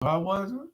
I wasn't.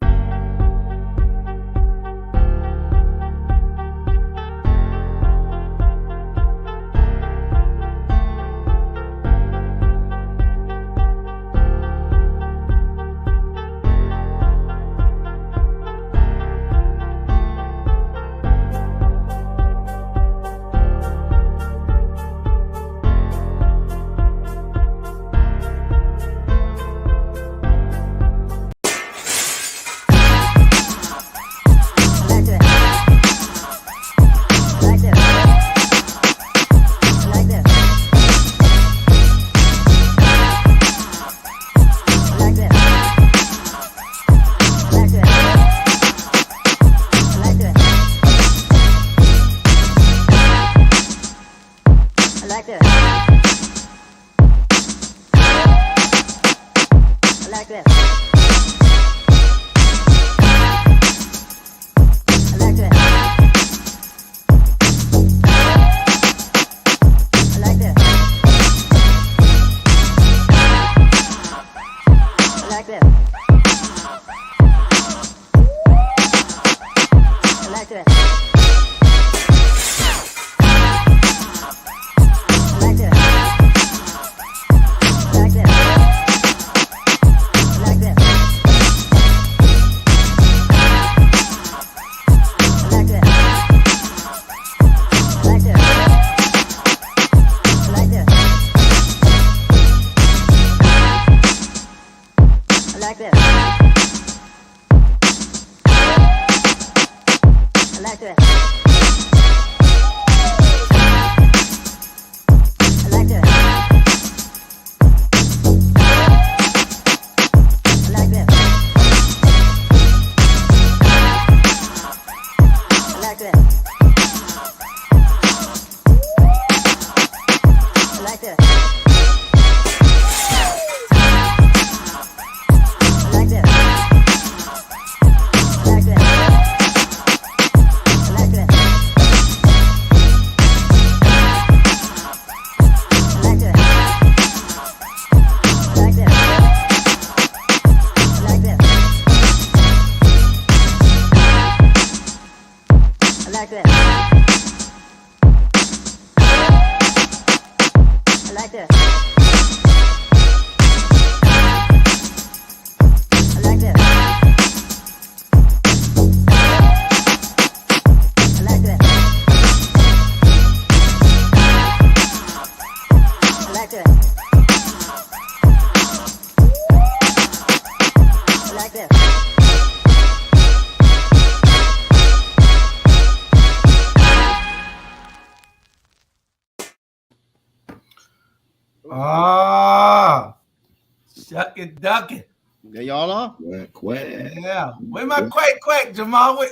Shuck it, duck it. There y'all are? Quack. Yeah. Where's my quack, Jamal?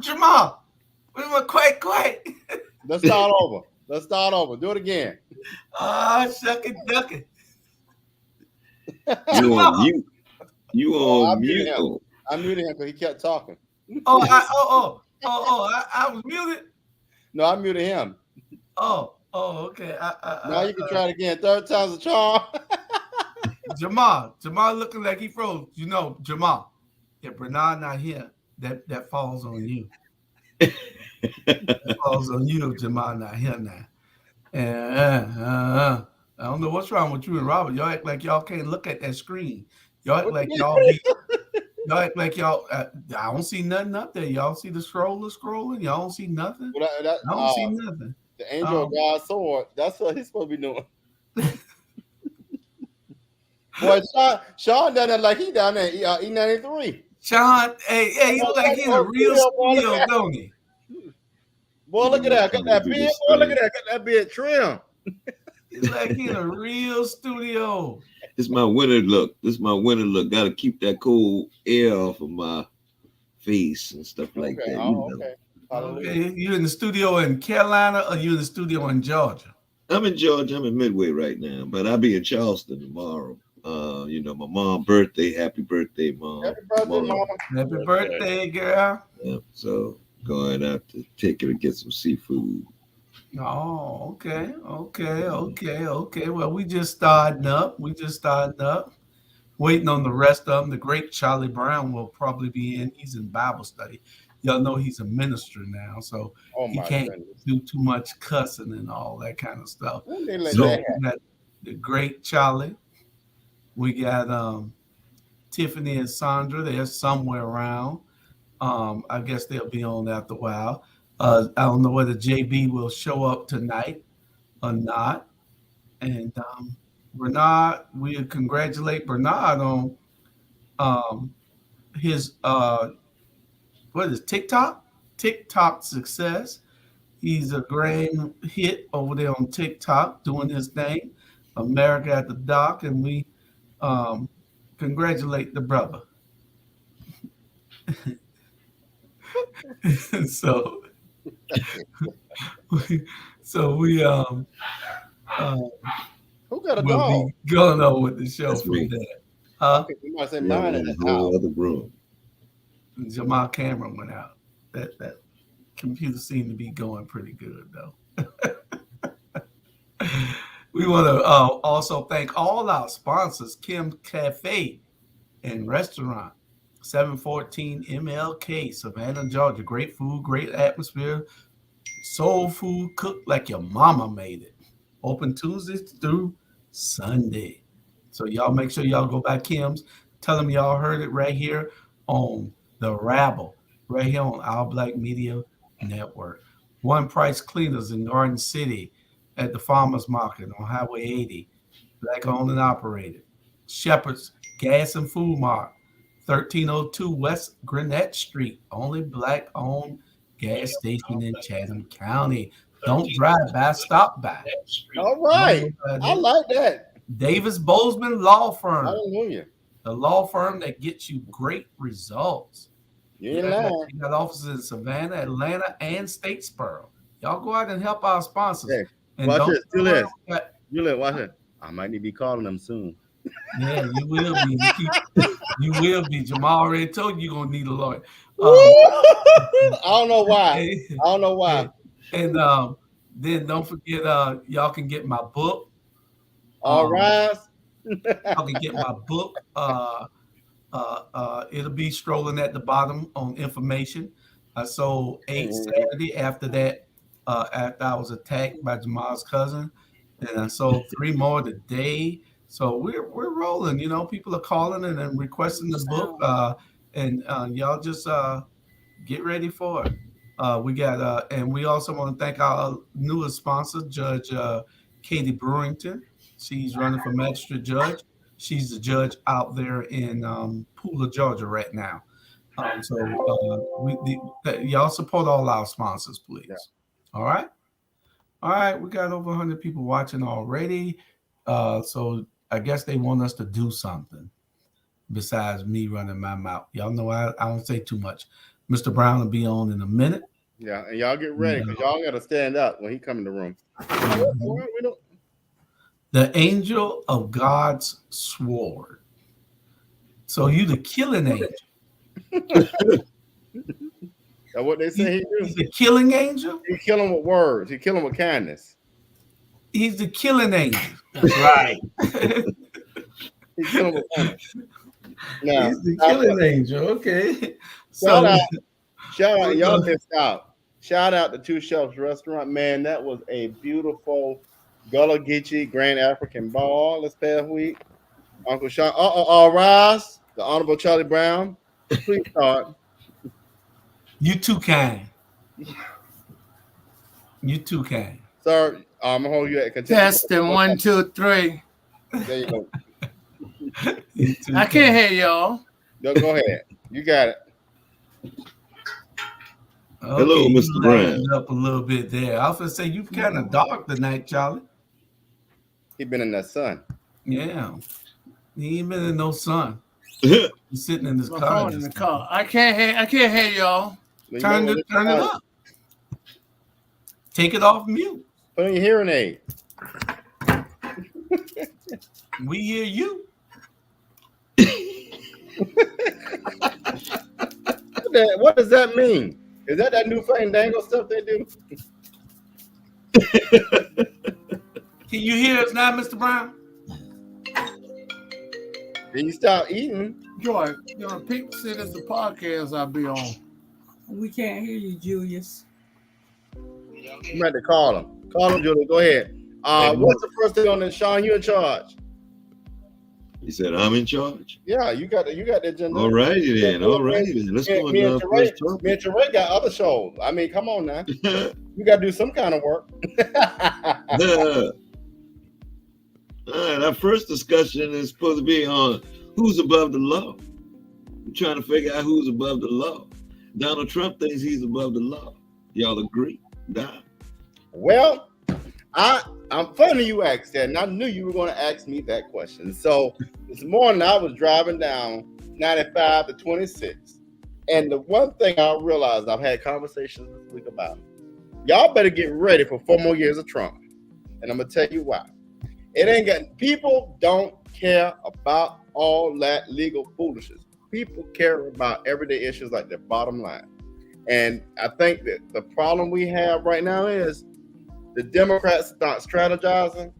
Jamal, where's my quack? Let's start over. Do it again. Shuck it, duck it. You on mute. I muted him because he kept talking. I was muted. No, I muted him. Okay. Now you can try it again. Third time's a charm. Jamal looking like he froze. You know, Jamal, if Bernard not here, that falls on you. That falls on you if Jamal not here now. I don't know what's wrong with you and Robert. Y'all act like y'all can't look at that screen. Y'all act like y'all I don't see nothing up there. Y'all see the scrolling? Y'all don't see nothing? I don't see nothing. The angel of God's sword. That's what he's supposed to be doing. Boy, Sean done that like he down there E93. Sean, hey, he look like he in a real studio, don't he? Boy, look at that. Got that beard. Boy, look at that. Got that beard trim. It's like he in a real studio. This is my winter look. Got to keep that cold air off of my face and stuff like that. Okay. You in the studio in Carolina or you in the studio in Georgia? I'm in Georgia. I'm in Midway right now, but I'll be in Charleston tomorrow. My mom's birthday. Happy birthday, Mom. Happy birthday, Mom. Happy birthday, girl. Yeah, so going out to take her to get some seafood. Oh, okay. Well, we just starting up. waiting on the rest of them. The great Charlie Brown will probably be in. He's in Bible study. Y'all know he's a minister now, so Oh he my can't goodness. do too much cussing and all that kind of stuff. When they let So that we happen? got the great Charlie. We got Tiffany and Sandra. They're somewhere around. I guess they'll be on after a while. I don't know whether JB will show up tonight or not. And Bernard, we congratulate Bernard on um, his what is TikTok success. He's a grand hit over there on TikTok doing his thing. America at the Dock, and we um, congratulate the brother. so, so we uh, Who got a will dog? be going on with the show That's from me. there. Huh? Okay, you might say Yeah, mine in in the the whole house. other room. Jamal Cameron went out. That computer seemed to be going pretty good though. We want to also thank all our sponsors: Kim Cafe and Restaurant, 714 MLK, Savannah, Georgia. Great food, great atmosphere, soul food cooked like your mama made it. Open Tuesdays through Sunday. So y'all make sure y'all go by Kim's. Tell them y'all heard it right here on the Rabble, right here on Our Black Media Network. One Price Cleaners in Garden City at the Farmers Market on Highway 80, black owned and operated. Shepherd's Gas and Food Mart, 1302 West Gwinnett Street, only black owned gas station in Chatham County. Don't drive by, stop by. All right. I like that. Davis Bozeman Law Firm, Hallelujah. the law firm that gets you great results. You ain't lying. You got offices in Savannah, Atlanta, and Statesboro. Y'all go out and help our sponsors. Hey, And watch don't this. Julius, watch it. I might need to be calling them soon. Yeah, you will be. You will be. Jamal already told you you're gonna need a lawyer. I don't know why. I don't know why. And then don't forget, y'all can get my book. All rise. Y'all can get my book. It'll be strolling at the bottom on information. I sold 8 Saturday after that, after I was attacked by Jamal's cousin, and I sold 3 more today. So we're rolling. You know, people are calling and then requesting the book, and y'all just get ready for it. We got, and we also want to thank our newest sponsor, Judge Katie Brewington. She's running for magistrate judge. She's the judge out there in Pooler, Georgia, right now. Y'all support all our sponsors, please. Yeah. All right. We got over 100 people watching already. So I guess they want us to do something besides me running my mouth. Y'all know I don't say too much. Mr. Brown will be on in a minute. Yeah, and y'all get ready because y'all got to stand up when he come in the room. The angel of God's sword. So you the killing angel. That's what they say he do. He's the killing angel? He kill him with words. He kill him with kindness. He's the killing angel. That's right. He kill him with kindness. Now, he's the killing angel. Okay. Shout out. Y'all missed out. Shout out to Two Shelves Restaurant. Man, that was a beautiful Gullah Geechee Grand African Ball this past week. Uncle Sean. All rise. The Honorable Charlie Brown. Please start. You too kind. You too kind. Sir, I'm gonna hold you at contempt. Testing 1, 2, 3. There you go. I can't hear y'all. No, go ahead. You got it. Okay, hello, Mr. Brown. Up a little bit there. I was gonna say you kind of dark tonight, Charlie. He been in that sun. Yeah, he ain't been in no sun. He's sitting in his car. In the car. I can't hear y'all. Turn it up. Take it off mute. Put on your hearing aid. We hear you. What does that mean? Is that new fandango stuff they do? Can you hear us now, Mr. Brown? Then you stop eating. Joy, people say this is the podcast I be on. We can't hear you, Julius. You might have to call him. Call him, Julie. Go ahead. What's the first thing on this, Sean? You in charge? He said, I'm in charge. Yeah, you got the agenda. All righty then. Let's go on to our first topic. Me and Teray got other shows. I mean, come on now. You got to do some kind of work. All right, our first discussion is supposed to be on who's above the law. We're trying to figure out who's above the law. Donald Trump thinks he's above the law. Y'all agree? Nah. Well, I'm funny you asked that, and I knew you were going to ask me that question. So this morning I was driving down 95 to 26, and the one thing I realized, I've had conversations this week about it. Y'all better get ready for 4 more years of Trump, and I'm gonna tell you why. People don't care about all that legal foolishness. People care about everyday issues like their bottom line. And I think that the problem we have right now is the Democrats start strategizing.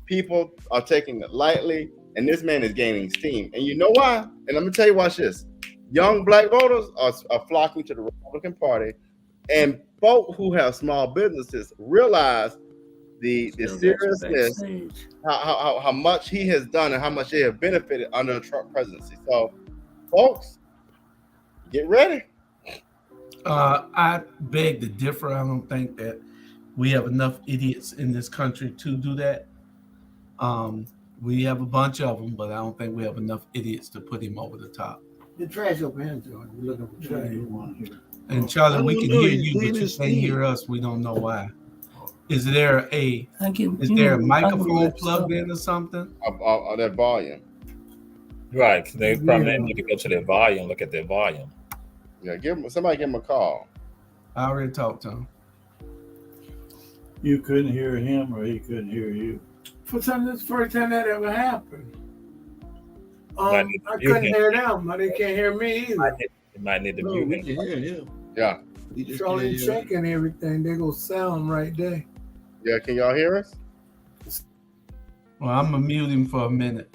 People are taking it lightly, and this man is gaining steam. And you know why? And I'm gonna tell you, watch this. Young black voters are flocking to the Republican Party, and folk who have small businesses realize the seriousness, how much he has done and how much they have benefited under the Trump presidency. So, folks, get ready. I beg to differ. I don't think that we have enough idiots in this country to do that. We have a bunch of them, but I don't think we have enough idiots to put him over the top. The trash up here, Joy. We're looking for trash. And Charlie, we can hear you, but you can't hear us. We don't know why. Is there a microphone plugged in or something? That volume. Right. They probably need to go to their volume, look at their volume. Yeah, somebody give him a call. I already talked to him. You couldn't hear him or he couldn't hear you. For some, this is the first time that ever happened. Might I need to couldn't mute hear them, but they can't hear me either. You might need to No, mute we him. can hear him. Yeah. We just Charlie can't hear him. checking everything. They go sound right there. Yeah, can y'all hear us? Well, I'm gonna mute him for a minute,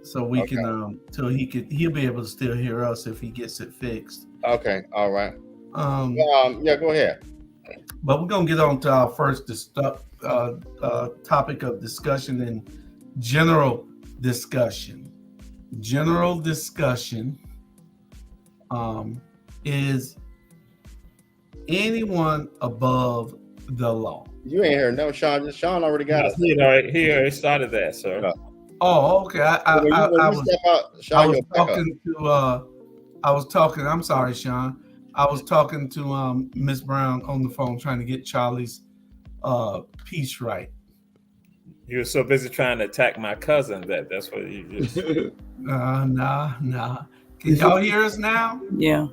so we can till he'll be able to still hear us if he gets it fixed. Okay, all right. Yeah, go ahead. But we're gonna get on to our first topic of discussion and general discussion. General discussion is anyone above the law? You ain't heard no Sean. Sean already got us. He already started that, sir. Oh, okay. I was talking. I'm sorry, Sean. I was talking to Miss Brown on the phone trying to get Charlie's piece right. You were so busy trying to attack my cousin that's what you just. Nah. Can y'all hear us now? Yeah.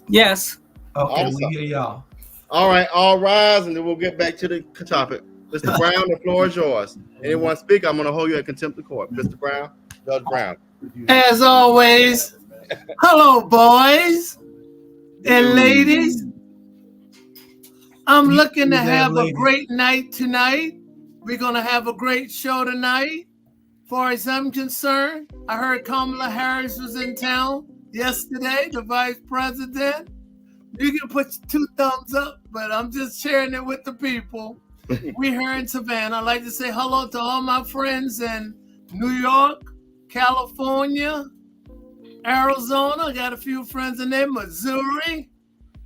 Yes. Okay, Awesome. we hear y'all. All right, all rise, and then we'll get back to the topic. Mr. Brown, the floor is yours. Anyone speak, I'm going to hold you in contempt of court. Mr. Brown, Judge Brown. As always, hello, boys and ladies. I'm looking to have a great night tonight. We're going to have a great show tonight. Far as I'm concerned, I heard Kamala Harris was in town yesterday, the vice president. You can put 2 thumbs up, but I'm just sharing it with the people. We're here in Savannah. I'd like to say hello to all my friends in New York, California, Arizona. I got a few friends in there, Missouri,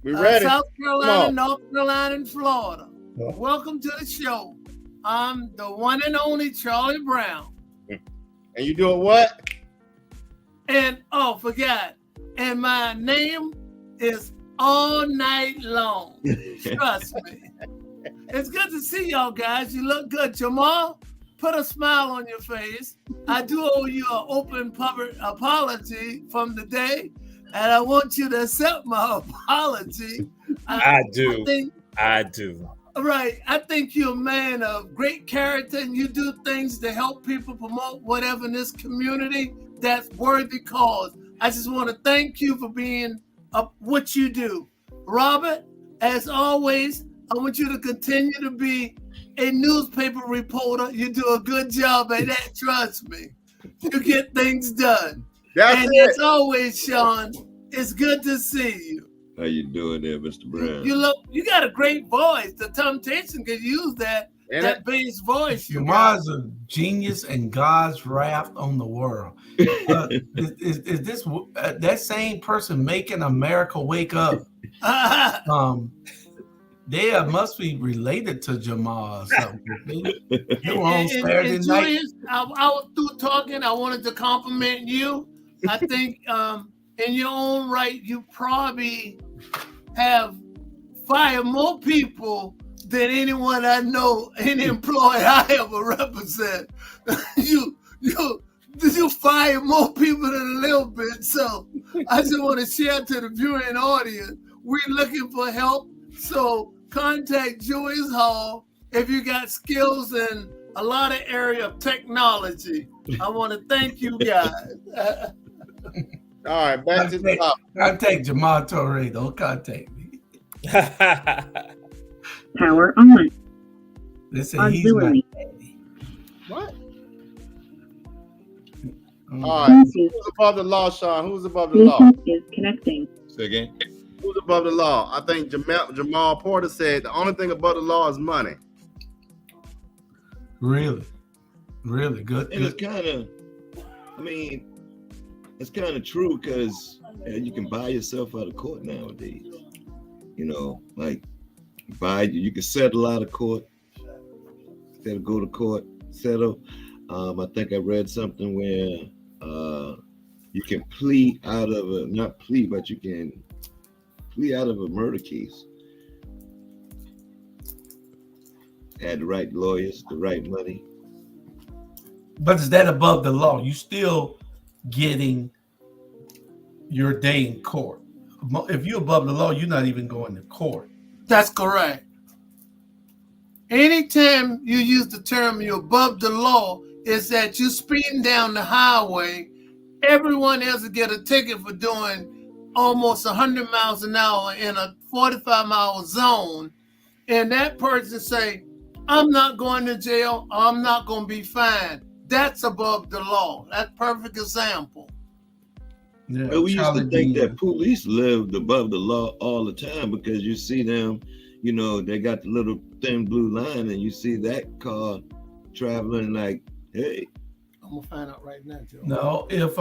We ready? South Carolina, North Carolina, and Florida. Welcome to the show. I'm the one and only Charlie Brown. And you doing what? And, forgot. And my name is All Night Long. Trust me. It's good to see y'all guys. You look good. Jamal, put a smile on your face. I do owe you an open public apology from the day, and I want you to accept my apology. I do. Right. I think you're a man of great character, and you do things to help people promote whatever in this community that's worthy cause. I just want to thank you for being what you do. Robert, as always, I want you to continue to be a newspaper reporter. You do a good job at that, trust me. you get things done. That's and it. as always, Sean, it's good to see you. How you doing there, Mr. Brown? You got a great voice. The Temptation could use that bass voice. Jamar's a genius and God's wrath on the world. Is this that same person making America wake up? They must be related to Jamar or something. You were on Saturday night. Julius, I was through talking. I wanted to compliment you. I think in your own right, you probably have fired more people than anyone I know, any employee I ever represent. You fire more people than a little bit. So I just want to share to the viewing audience, we're looking for help. So contact Julius Hall if you got skills in a lot of area of technology. I want to thank you guys. All right, back to the top. Contact Jamar Torre. Don't contact me. Power on. They say he's my daddy. What? All right. Who's above the law, Sean? Who's above the law? Is connecting. Say again. Who's above the law? I think Jamal Porter said the only thing above the law is money. Really good. And it's kind of, I mean, it's kind of true because you can buy yourself out of court nowadays. You know, like you can settle out of court, instead of go to court, settle. I think I read something where you can plea out of but you can plea out of a murder case. Had the right lawyers, the right money. But is that above the law? You still getting your day in court. If you're above the law, you're not even going to court. That's correct. Anytime you use the term you're above the law, is that you're speeding down the highway. Everyone else will get a ticket for doing almost 100 miles an hour in a 45-mile zone. And that person say, I'm not going to jail. I'm not going to be fined. That's above the law. That's a perfect example. Yeah, but we used to think that police lived above the law all the time because you see them, you know, they got the little thin blue line and you see that car traveling like, hey. I'm gonna find out right now, Joe. No, if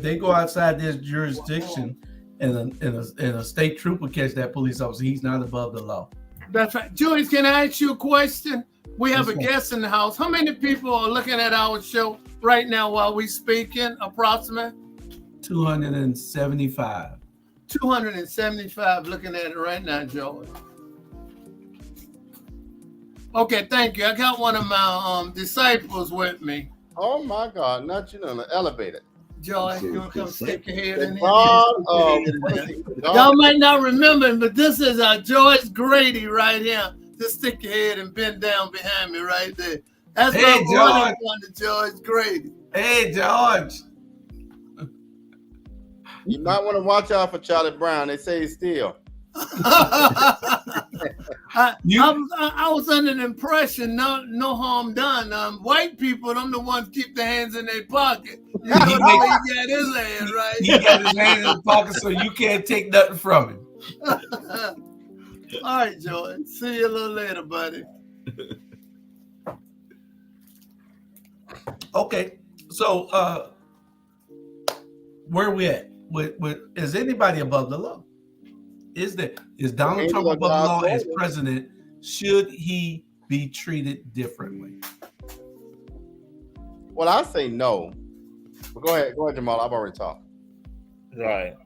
they go outside this jurisdiction and a state trooper catch that police officer, he's not above the law. That's right. Julius, can I ask you a question? We have a guest in the house. How many people are looking at our show right now while we speaking? Approximately 275. 275 looking at it right now, Joey. Okay, thank you. I got one of my disciples with me. Oh my God! Not you on the elevator. Joy, you want to come stick your head in here? Y'all might not remember him, but this is George Grady right here. Just stick your head and bend down behind me right there. That's my brother, George Grady. Hey, George. You might want to watch out for Charlie Brown. They say he's still. I was under the impression no harm done. White people, them the ones keep their hands in their pocket. You know, he got his hand right. He got his hand in his pocket, so you can't take nothing from him. All right, Jordan. See you a little later, buddy. Okay, so where are we at? Is anybody above the law? Is Donald Trump above the law as president? Should he be treated differently? Well, I say no. But go ahead, Jamal. I've already talked. Right.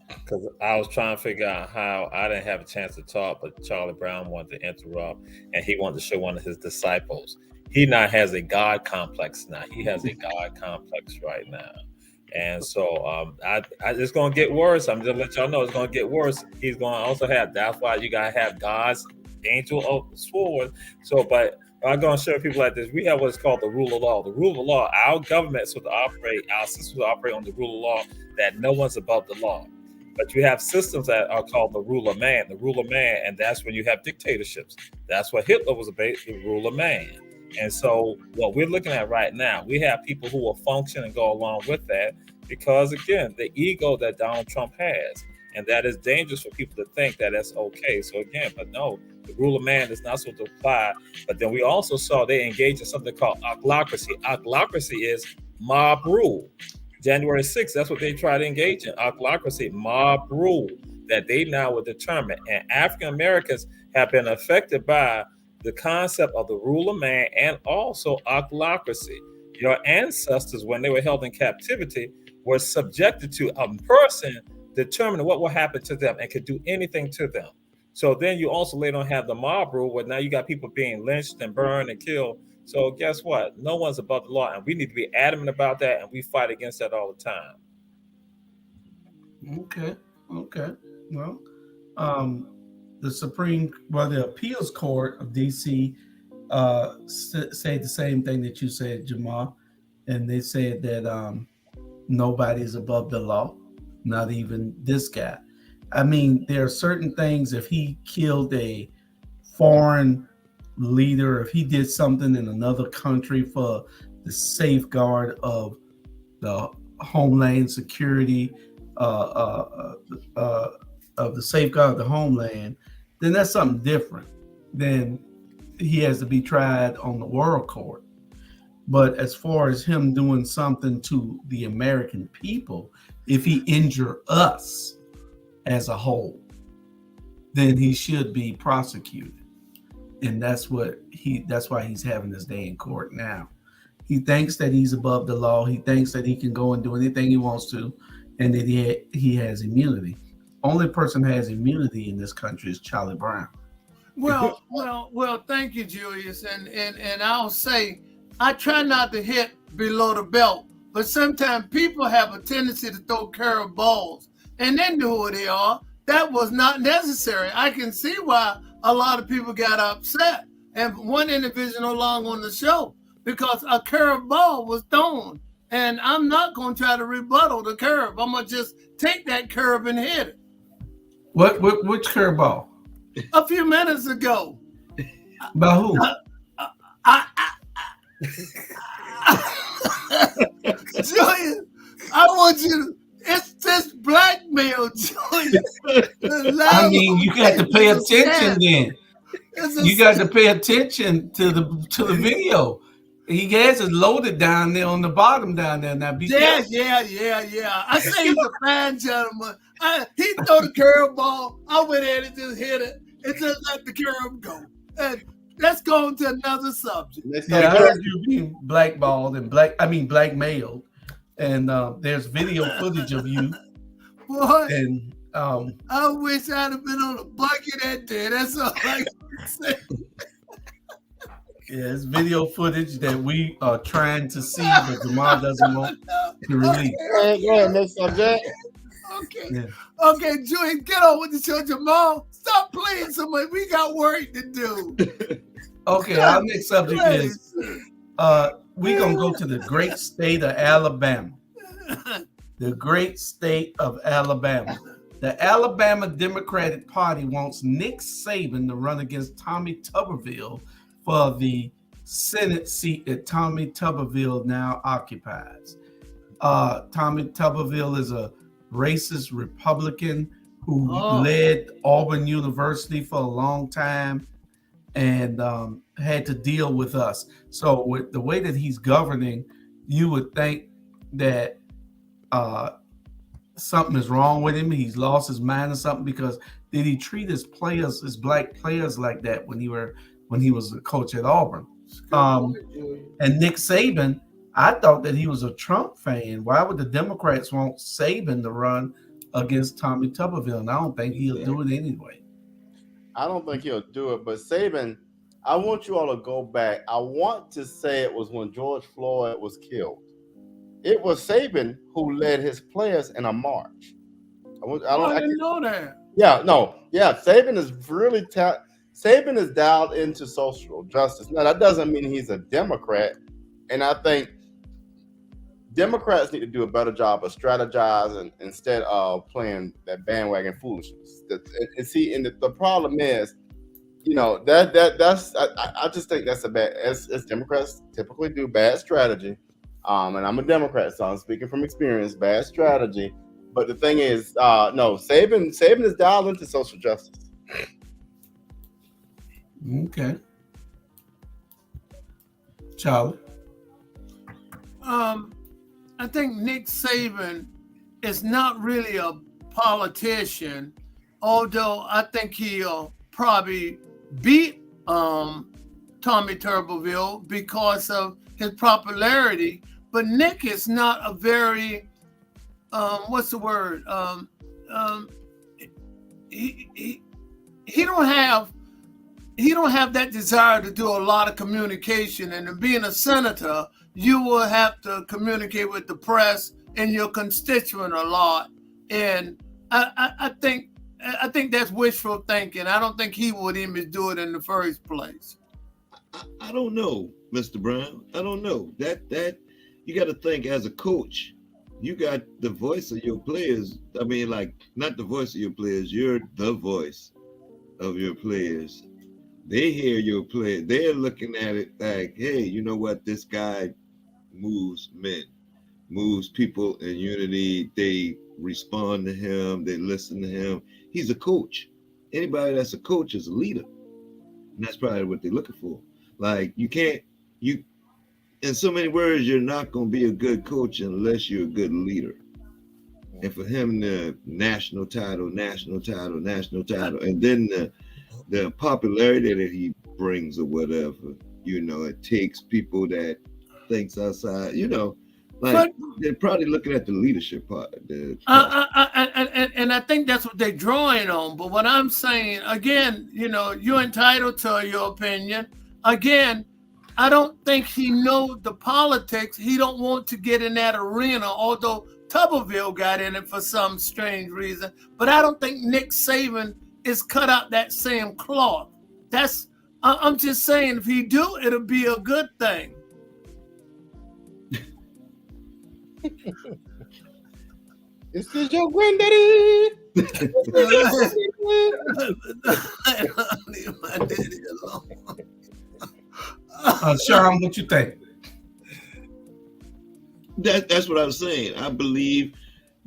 Because I was trying to figure out how I didn't have a chance to talk, but Charlie Brown wanted to interrupt, and he wanted to show one of his disciples. He now has a God complex now. He has a God complex right now. And so it's going to get worse. I'm just going to let y'all know it's going to get worse. He's going to also have, that's why you got to have God's angel of sword. So, but I'm going to show people like this. We have what's called the rule of law. The rule of law, our government sort of operate, our systems operate on the rule of law that no one's above the law. But you have systems that are called the rule of man, and that's when you have dictatorships. That's what Hitler was about, the rule of man. And so what we're looking at right now, we have people who will function and go along with that because, again, the ego that Donald Trump has. And that is dangerous for people to think that that's okay. So again, but no, the rule of man is not supposed to apply. But then we also saw they engage in something called ochlocracy. Ochlocracy is mob rule. January 6th, that's what they try to engage in. Ochlocracy, mob rule, that they now will determine. And African Americans have been affected by the concept of the rule of man and also ochlocracy. Your ancestors, when they were held in captivity, were subjected to a person determining what will happen to them and could do anything to them. So then you also later on have the mob rule where now you got people being lynched and burned and killed. So guess what? No one's above the law, and we need to be adamant about that, and we fight against that all the time. Okay. Well, the appeals court of DC say the same thing that you said, Jamal, and they said that nobody's above the law, not even this guy. I mean, there are certain things. If he killed a foreign leader, if he did something in another country for the safeguard of the homeland security, of the safeguard of the homeland, then that's something different. Then he has to be tried on the world court. But as far as him doing something to the American people, if he injure us as a whole, then he should be prosecuted. And that's why he's having this day in court now. He thinks that he's above the law. He thinks that he can go and do anything he wants to, and that he has immunity. Only person who has immunity in this country is Charlie Brown. Well, thank you, Julius. And I'll say, I try not to hit below the belt, but sometimes people have a tendency to throw curveballs and then know who they are. That was not necessary. I can see why a lot of people got upset. And one individual no longer on the show because a curveball was thrown. And I'm not going to try to rebuttal the curve. I'm going to just take that curve and hit it. Which curveball? A few minutes ago. By who? Julius, I want you to, it's this blackmail, Julius. I mean, you got to pay attention then. You got to pay attention to the video. He has it loaded down there on the bottom down there. Now, yeah. I say he's a fine gentleman. He threw the curveball. I went in and just hit it. And just let the curve go. And let's go on to another subject. Yeah, I heard you being blackballed and blackmailed. And there's video footage of you. Boy, and I wish I'd have been on a bucket that day. That's all I can say. Yeah, it's video footage that we are trying to see, but Jamal doesn't want to release. Go ahead, next subject. Okay. Yeah. Okay, Julian, get on with the show. Jamal, stop playing so much. We got work to do. Okay, our next subject is we're going to go to the great state of Alabama. The great state of Alabama. The Alabama Democratic Party wants Nick Saban to run against Tommy Tuberville for the Senate seat that Tommy Tuberville now occupies. Tommy Tuberville is a racist Republican who led Auburn University for a long time and had to deal with us. So with the way that he's governing, you would think that something is wrong with him. He's lost his mind or something, because did he treat his players, his black players, like that when he was a coach at Auburn? And Nick Saban, I thought that he was a Trump fan. Why would the Democrats want Saban to run against Tommy Tuberville? And I don't think he'll do it anyway. I don't think he'll do it. But Saban, I want you all to go back. I want to say it was when George Floyd was killed. It was Saban who led his players in a march. I didn't know that. Saban is really Saban is dialed into social justice. Now, that doesn't mean he's a Democrat. And I think Democrats need to do a better job of strategizing instead of playing that bandwagon foolishness. The problem is, that's I just think that's a bad. As Democrats typically do, bad strategy. And I'm a Democrat, so I'm speaking from experience. Bad strategy. But the thing is, no, Saban is dialed into social justice. Okay. Charlie. I think Nick Saban is not really a politician, although I think he'll probably beat Tommy Tuberville because of his popularity. But Nick is not a very what's the word? He don't have that desire to do a lot of communication, and being a senator, you will have to communicate with the press and your constituent a lot. And I think that's wishful thinking. I don't think he would even do it in the first place. I don't know, Mr. Brown. I don't know. That you got to think as a coach, you got the voice of your players. I mean, like, not the voice of your players, you're the voice of your players. They hear your play. They're looking at it like, hey, you know what? This guy moves men, moves people in unity. They respond to him. They listen to him. He's a coach. Anybody that's a coach is a leader. And that's probably what they're looking for. Like, in so many words, you're not going to be a good coach unless you're a good leader. And for him, the national title, and then the popularity that he brings or whatever, it takes people that thinks outside, like they're probably looking at the leadership part. And I think that's what they're drawing on. But what I'm saying, again, you're entitled to your opinion. Again, I don't think he knows the politics. He don't want to get in that arena, although Tuberville got in it for some strange reason. But I don't think Nick Saban is cut out that same cloth. I'm just saying, if he do, it'll be a good thing. This is your granddaddy. Leave my daddy alone. Sean, what you think? That's what I was saying. I believe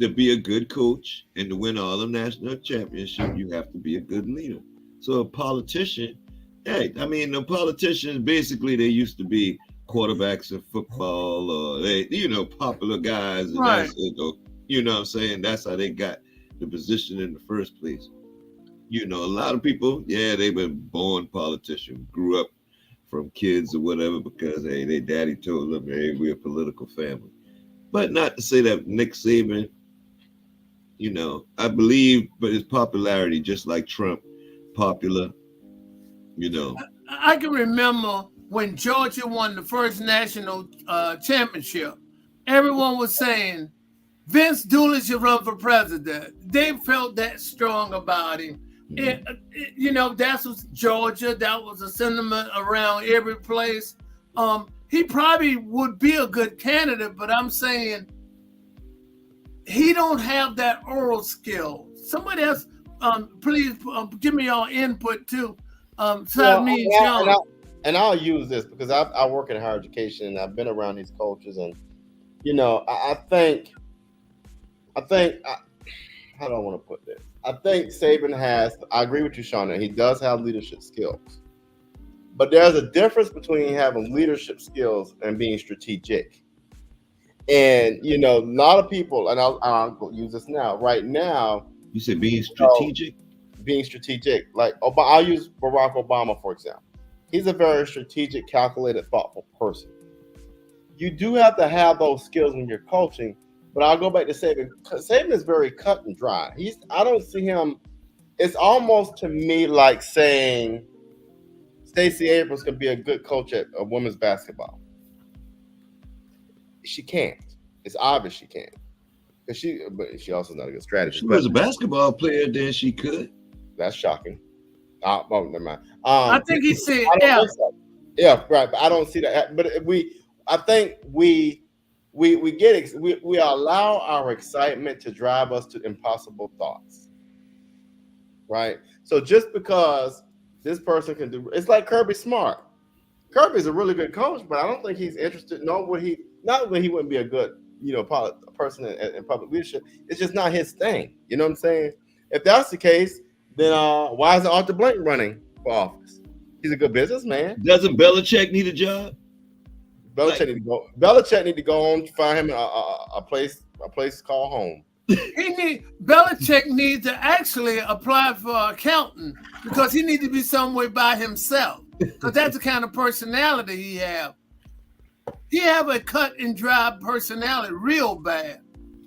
to be a good coach and to win all the national championships, you have to be a good leader. So a politician, the politicians basically, they used to be quarterbacks in football, or they, popular guys, and right. That's it, you know what I'm saying? That's how they got the position in the first place. A lot of people, they've been born politicians, grew up from kids or whatever because, hey, their daddy told them, hey, we're a political family. But not to say that Nick Saban, I believe, but his popularity, just like Trump, popular, I can remember when Georgia won the first national championship, everyone was saying, Vince Dooley should run for president. They felt that strong about him. That was Georgia. That was a sentiment around every place. He probably would be a good candidate, but I'm saying he don't have that oral skill. Somebody else, please give me your input too. And I'll use this because I work in higher education and I've been around these coaches, and I think how do I want to put this? I think Saban I agree with you, Sean, that he does have leadership skills. But there's a difference between having leadership skills and being strategic. And, a lot of people, and I'll use this now. Right now. You said being strategic? Being strategic. Like, I'll use Barack Obama, for example. He's a very strategic, calculated, thoughtful person. You do have to have those skills when you're coaching. But I'll go back to Saban. Saban is very cut and dry. I don't see him. It's almost to me like saying Stacey Abrams can be a good coach at women's basketball. She can't. It's obvious she can't. But she also not a good strategist. She was a basketball player, then she could. That's shocking. Never mind. I think he said, yeah, right. But I don't see that. But I think we allow our excitement to drive us to impossible thoughts, right? So just because this person can do. It's like Kirby Smart. Kirby's a really good coach, but I don't think he's interested. Not when he wouldn't be a good, person in public leadership. It's just not his thing. You know what I'm saying? If that's the case, then why is Arthur Blank running for office? He's a good businessman. Doesn't Belichick need a job? Belichick need to go on to find him a place called home. Belichick needs to actually apply for an accountant because he needs to be somewhere by himself. Because that's the kind of personality he have. He have a cut and dry personality, real bad.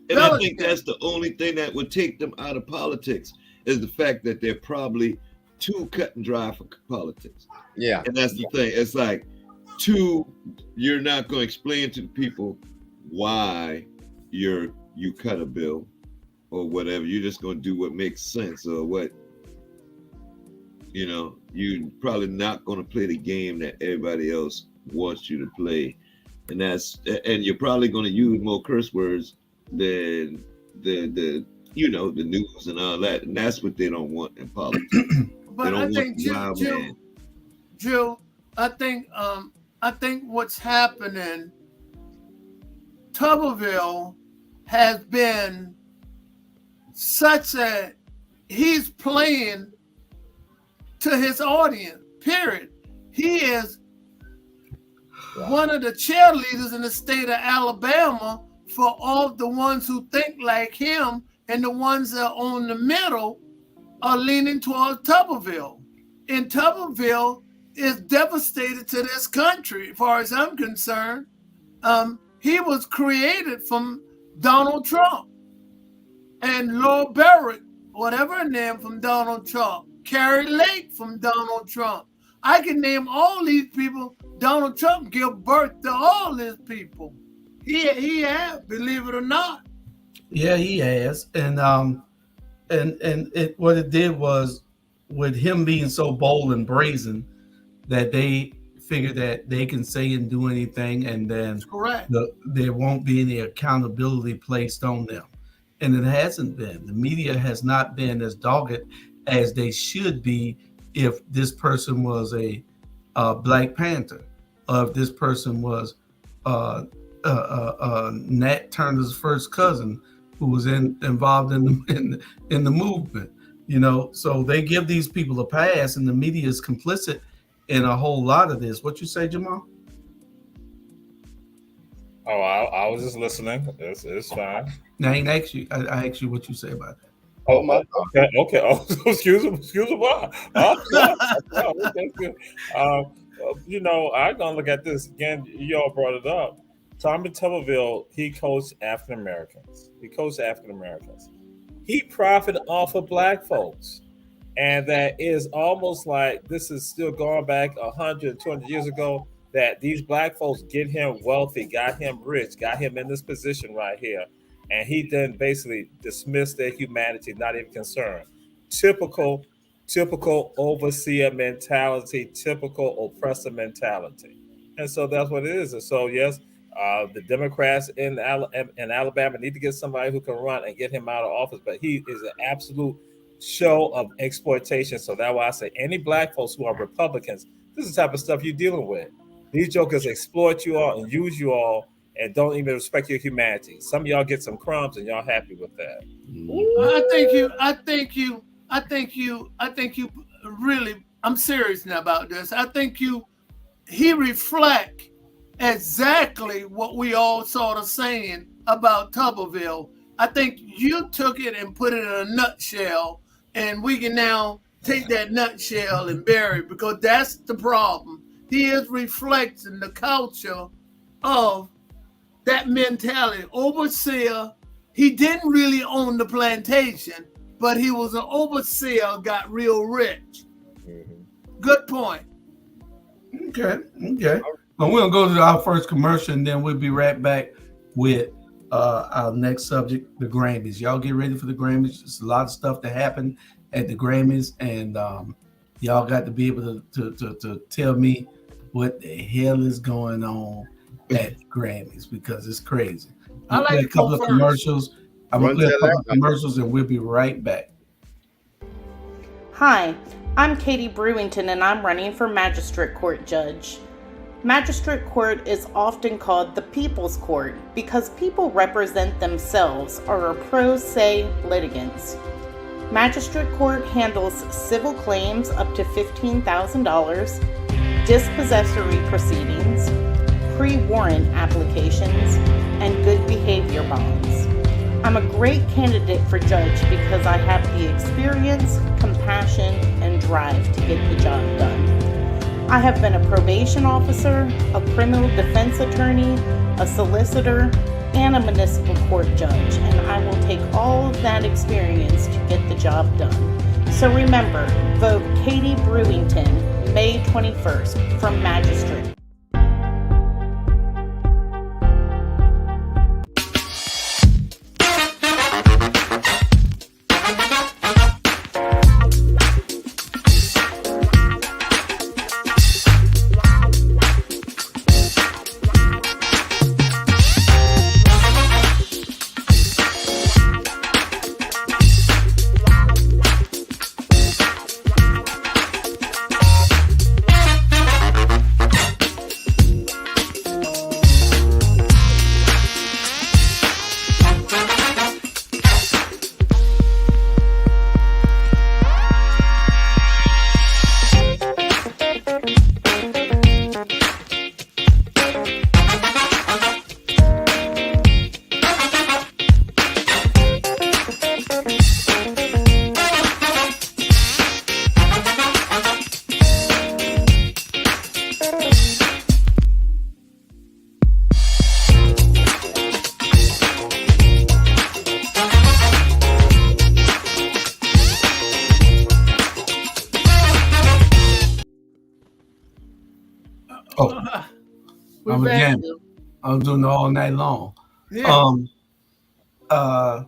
And I think that's the only thing that would take them out of politics is the fact that they're probably too cut and dry for politics. Yeah. And that's the thing. It's like, you're not going to explain to the people why you cut a bill or whatever. You're just going to do what makes sense or what, you're probably not going to play the game that everybody else wants you to play. And you're probably going to use more curse words than the news and all that. And that's what they don't want in politics. But I think, Jill, I think what's happening, Tuberville has been he's playing to his audience, period. He is one of the cheerleaders in the state of Alabama for all the ones who think like him, and the ones that are on the middle are leaning towards Tuberville. And Tuberville is devastated to this country, as far as I'm concerned. He was created from Donald Trump and Laura Barrett, whatever her name, from Donald Trump. Carrie Lake from Donald Trump. I can name all these people. Donald Trump gave birth to all these people. He has, believe it or not. Yeah, he has. And what it did was, with him being so bold and brazen, that they figure that they can say and do anything, and then there won't be any accountability placed on them. And it hasn't been. The media has not been as dogged as they should be if this person was a Black Panther, or if this person was Nat Turner's first cousin who was involved in the movement. So they give these people a pass, and the media is complicit in a whole lot of this. What you say, Jamal? Oh, I was just listening. It's fine. Now, I asked you what you say about that. Oh my. Okay. Oh, excuse me. Why? That's good. I'm gonna look at this again. Y'all brought it up. Tommy Tuberville, he coached African Americans. He profited off of Black folks. And that is almost like this is still going back 100, 200 years ago, that these Black folks get him wealthy, got him rich, got him in this position right here. And he then basically dismissed their humanity, not even concerned. Typical overseer mentality, typical oppressor mentality. And so that's what it is. And so, yes, the Democrats in Alabama need to get somebody who can run and get him out of office. But he is an absolute show of exploitation. So that's why I say any Black folks who are Republicans, this is the type of stuff you're dealing with. These jokers exploit you all and use you all and don't even respect your humanity. Some of y'all get some crumbs and y'all happy with that. I think you really, I'm serious now about this. I think he reflect exactly what we all sort of saying about Tuberville. I think you took it and put it in a nutshell, and we can now take that nutshell and bury it, because that's the problem. He is reflecting the culture of that mentality. Overseer, he didn't really own the plantation, but he was an overseer, got real rich. Mm-hmm. Good point. Okay. Well, we're going to go to our first commercial, and then we'll be right back with our next subject, the Grammys. Y'all get ready for the Grammys. There's a lot of stuff that happened at the Grammys, and y'all got to be able to tell me what the hell is going on at the Grammys, because it's crazy. I'll play a couple of commercials. I'm going to play a couple of commercials, and we'll be right back. Hi, I'm Katie Brewington and I'm running for Magistrate Court Judge. Magistrate Court is often called the People's Court because people represent themselves or are pro se litigants. Magistrate Court handles civil claims up to $15,000, dispossessory proceedings, pre-warrant applications, and good behavior bonds. I'm a great candidate for judge because I have the experience, compassion, and drive to get the job done. I have been a probation officer, a criminal defense attorney, a solicitor, and a municipal court judge, and I will take all of that experience to get the job done. So remember, vote Katie Brewington, May 21st, for Magistrate. I'm doing it all night long. Yeah. I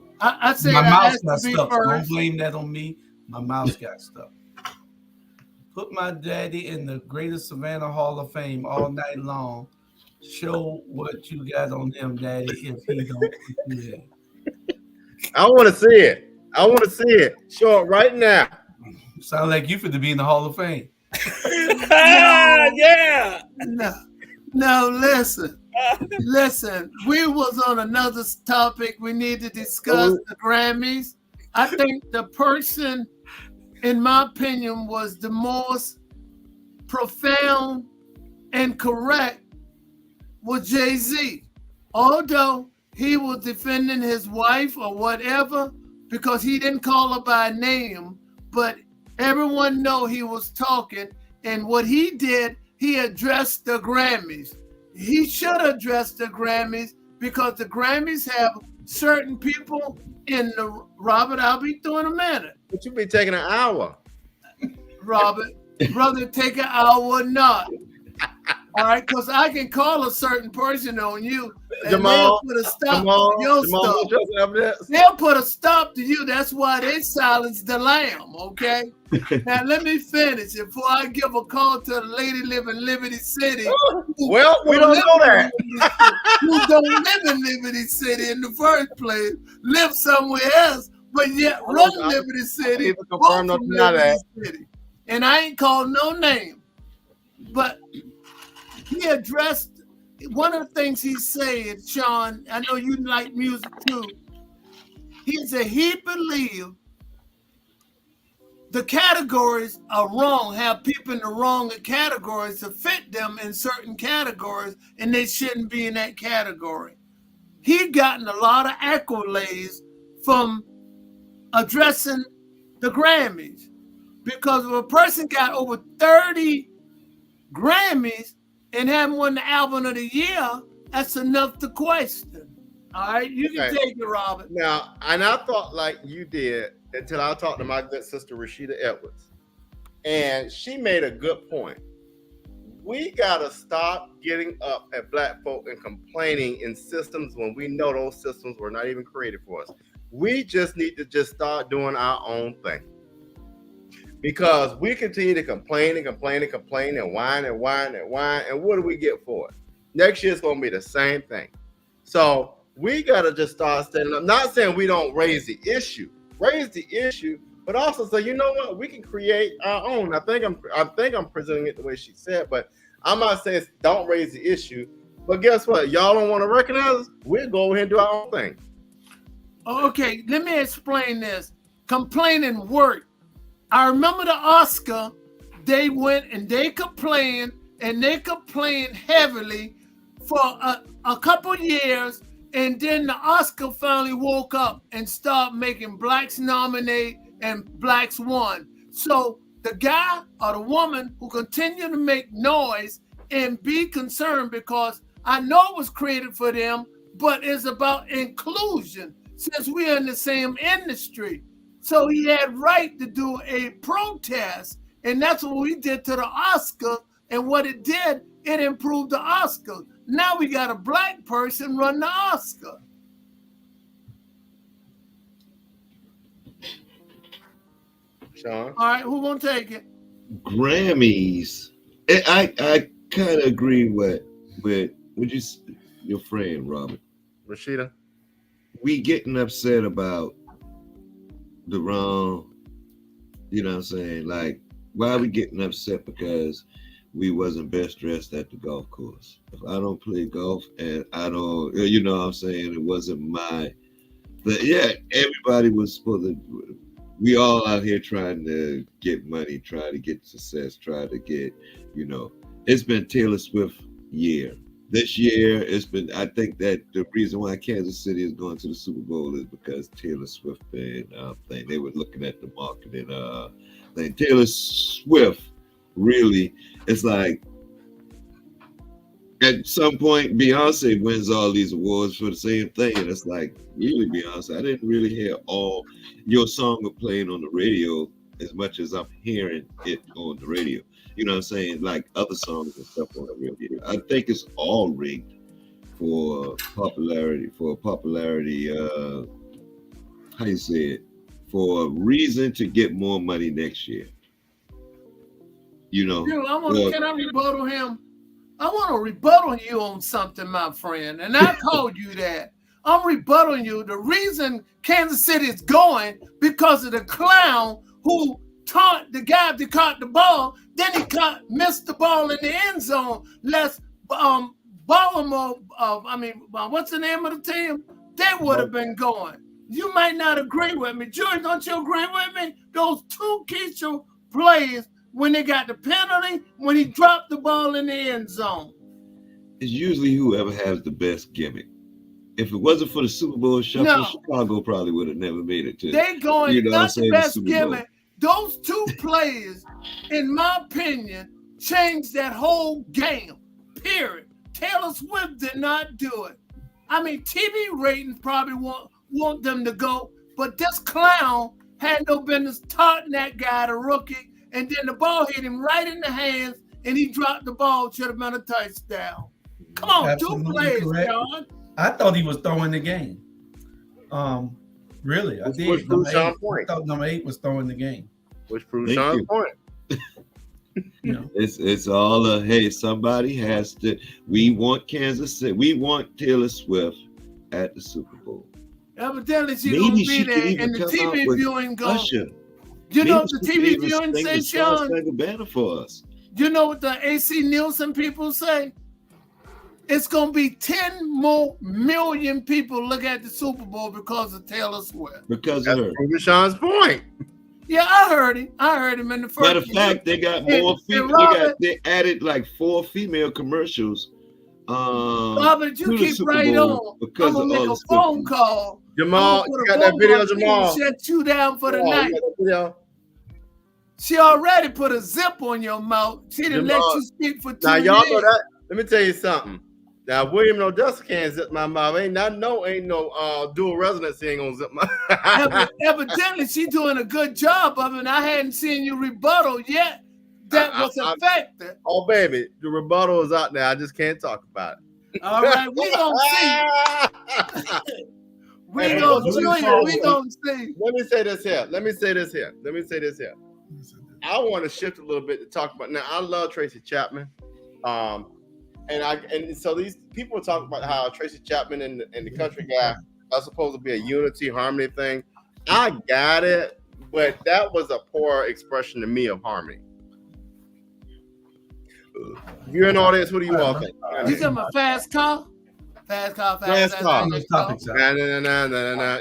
said my I mouse asked got to be stuck. first. Don't blame that on me. My mouse got stuck. Put my daddy in the Greatest Savannah Hall of Fame all night long. Show what you got on him, Daddy, if he don't put you in. I want to see it. I want to see it. Show it right now. Sound like you fit to be in the Hall of Fame. Yeah. No, listen. Listen, we was on another topic. We need to discuss the Grammys. I think the person, in my opinion, was the most profound and correct was Jay-Z. Although he was defending his wife or whatever, because he didn't call her by name, but everyone know he was talking, and what he did, he addressed the Grammys. He should address the Grammys because the Grammys have certain people in the Robert. I'll be through in a minute. But you be taking an hour, Robert. Brother, take an hour or not. All right, because I can call a certain person on you, and Jamal. they'll put a stop to your stuff. They'll put a stop to you. That's why they silenced the lamb. Okay. Now let me finish before I give a call to the lady living in Liberty City. Well, we don't know that. Who don't live in Liberty City in the first place, live somewhere else, but yet run Liberty City. Confirm nothing that. City. And I ain't called no name, but he addressed one of the things he said, Sean. I know you like music too. He said he believed the categories are wrong, have people in the wrong categories to fit them in certain categories, and they shouldn't be in that category. He gotten a lot of accolades from addressing the Grammys, because if a person got over 30 Grammys and haven't won the album of the year, that's enough to question. All right, you can take it, Robert. Now, and I thought like you did until I talked to my good sister Rashida Edwards, and she made a good point. We gotta stop getting up at Black folk and complaining in systems when we know those systems were not even created for us. We just need to just start doing our own thing, because we continue to complain and complain and complain and whine and whine and whine, and what do we get for it? Next year it's gonna be the same thing. So we gotta just start standing up. Not saying we don't raise the issue, but also say, you know what, we can create our own. I think I'm presenting it the way she said, but I'm not saying don't raise the issue. But guess what? Y'all don't want to recognize us. We'll go ahead and do our own thing. Okay, let me explain this. Complaining worked. I remember the Oscar. They went and they complained heavily for a couple years, and then the Oscar finally woke up and started making blacks nominate and blacks won. So the guy or the woman who continue to make noise and be concerned, because I know it was created for them, but it's about inclusion since we're in the same industry. So he had right to do a protest, and that's what we did to the Oscar. And what it did, it improved the Oscar. Now we got a black person run the Oscar. Sean? All right, who gonna take it? Grammys. I kind of agree with your friend Robert. Rashida? We getting upset about the wrong, you know what I'm saying? Like, why are we getting upset because we wasn't best dressed at the golf course? If I don't play golf and I don't, you know what I'm saying, it wasn't but yeah, everybody was supposed to, we all out here trying to get money, try to get success, try to get, you know, it's been Taylor Swift year. This year, it's been, I think that the reason why Kansas City is going to the Super Bowl is because Taylor Swift thing. They were looking at the marketing thing. Taylor Swift, really, it's like, at some point, Beyonce wins all these awards for the same thing. And it's like, really, Beyonce, I didn't really hear all your song playing on the radio as much as I'm hearing it on the radio. You know what I'm saying? Like other songs and stuff on the radio. I think it's all rigged for popularity, how you say it? For a reason to get more money next year. You know? Can I rebuttal him? I want to rebuttal you on something, my friend. And I told you that. I'm rebuttaling you. The reason Kansas City is going because of the clown who taunt the guy that caught the ball. Then he missed the ball in the end zone. Baltimore, what's the name of the team? They would have been going. You might not agree with me. George, don't you agree with me? Those two crucial plays when they got the penalty, when he dropped the ball in the end zone. It's usually whoever has the best gimmick. If it wasn't for the Super Bowl shuffle, Chicago probably would have never made it to. They going not the best gimmick. Those two plays, in my opinion, changed that whole game. Period. Taylor Swift did not do it. I mean, TV ratings probably want them to go, but this clown had no business taunting that guy, the rookie, and then the ball hit him right in the hands, and he dropped the ball. Should have been a touchdown. Come on, absolutely 2 plays, John. I thought he was throwing the game. Really, I did. I thought number 8 was throwing the game. Which proves Sean's point. You know. It's all hey, somebody has to. We want Kansas City. We want Taylor Swift at the Super Bowl. Evidently, she's going to be there, and the TV viewing goes. You know what the TV viewing say, Sean? Like a banner for us. You know what the AC Nielsen people say? It's going to be 10 more million people look at the Super Bowl because of Taylor Swift. Because of her. That's Sean's point. Yeah, I heard him in the first. Matter of fact, they got more they added like 4 female commercials. Robert, you keep right on. I'm going to make a phone call. Jamal, you got that video, Jamal? Shut you down for the night. She already put a zip on your mouth. She didn't let you speak for 2 now, years. Y'all know that. Let me tell you something. Now, William Odessa can't zip my mouth. Ain't no dual residency ain't gonna zip my. Evidently, she doing a good job of it. And I hadn't seen you rebuttal yet. That was affected. Oh, baby, the rebuttal is out there. I just can't talk about it. All right, we gonna see. we gonna see. Let me say this here. I want to shift a little bit to talk about. Now, I love Tracy Chapman. And so these people talk about how Tracy Chapman and the country guy are supposed to be a unity, harmony thing. I got it, but that was a poor expression to me of harmony. You're in audience. What do you all think? You talking about fast car? Fast car. Nah.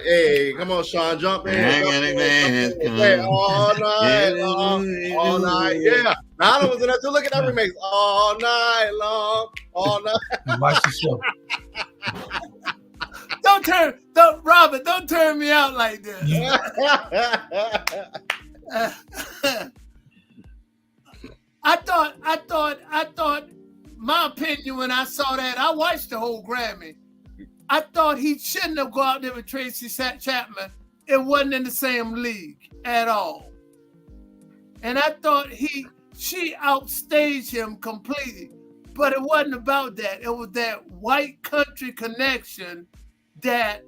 Hey, come on, Sean, jump in. All night. Yeah. Now I was in that too. Look at that remix. All night long. Watch the show. Robert, don't turn me out like this. I thought my opinion when I saw that, I watched the whole Grammy. I thought he shouldn't have gone out there with Tracy Chapman. It wasn't in the same league at all. And I thought she outstaged him completely. But it wasn't about that. It was that white country connection that's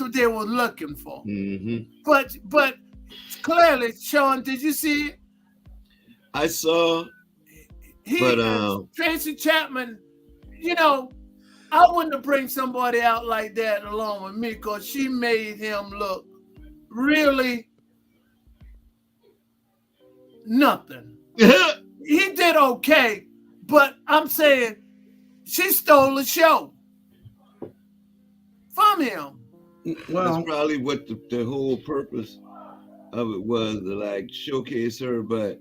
what they were looking for. Mm-hmm. But clearly, Sean, did you see it? I saw, Tracy Chapman, I wouldn't have bring somebody out like that along with me because she made him look really nothing. He did okay, but I'm saying she stole the show from him. Well, that's probably what the whole purpose of it was, to like showcase her, but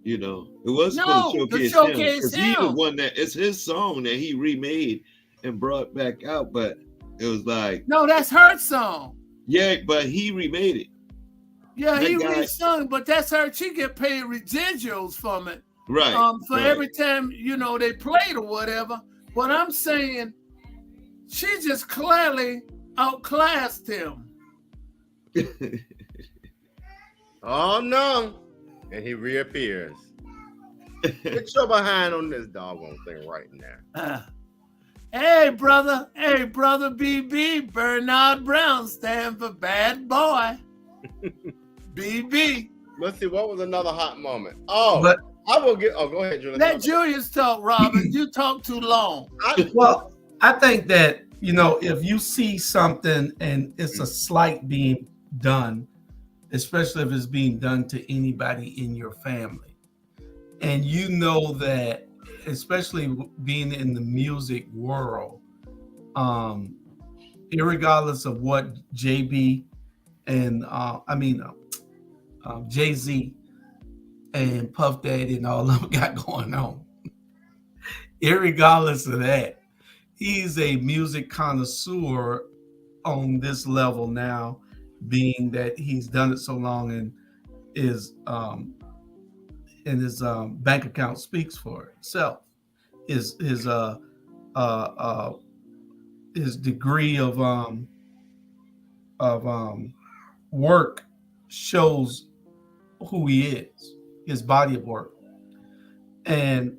it was supposed to showcase him because he's the one that it's his song that he remade and brought back out, but it was like, no, that's her song. Yeah, but he remade it. Yeah, he re-sung, but that's her. She get paid residuals from it, right? For every time they played or whatever. But I'm saying she just clearly outclassed him. Oh no. And he reappears. Get your behind on this doggone thing right now. Hey, brother BB, Bernard Brown stand for bad boy. BB. Let's see, what was another hot moment? Go ahead, Julius. Let Julius talk, Robert. You talk too long. I think that, if you see something and it's a slight being done, especially if it's being done to anybody in your family. And that, especially being in the music world, irregardless of what JB and Jay-Z and Puff Daddy and all of them got going on, irregardless of that, he's a music connoisseur on this level now, being that he's done it so long and his bank account speaks for itself. His degree of work shows who he is, his body of work. And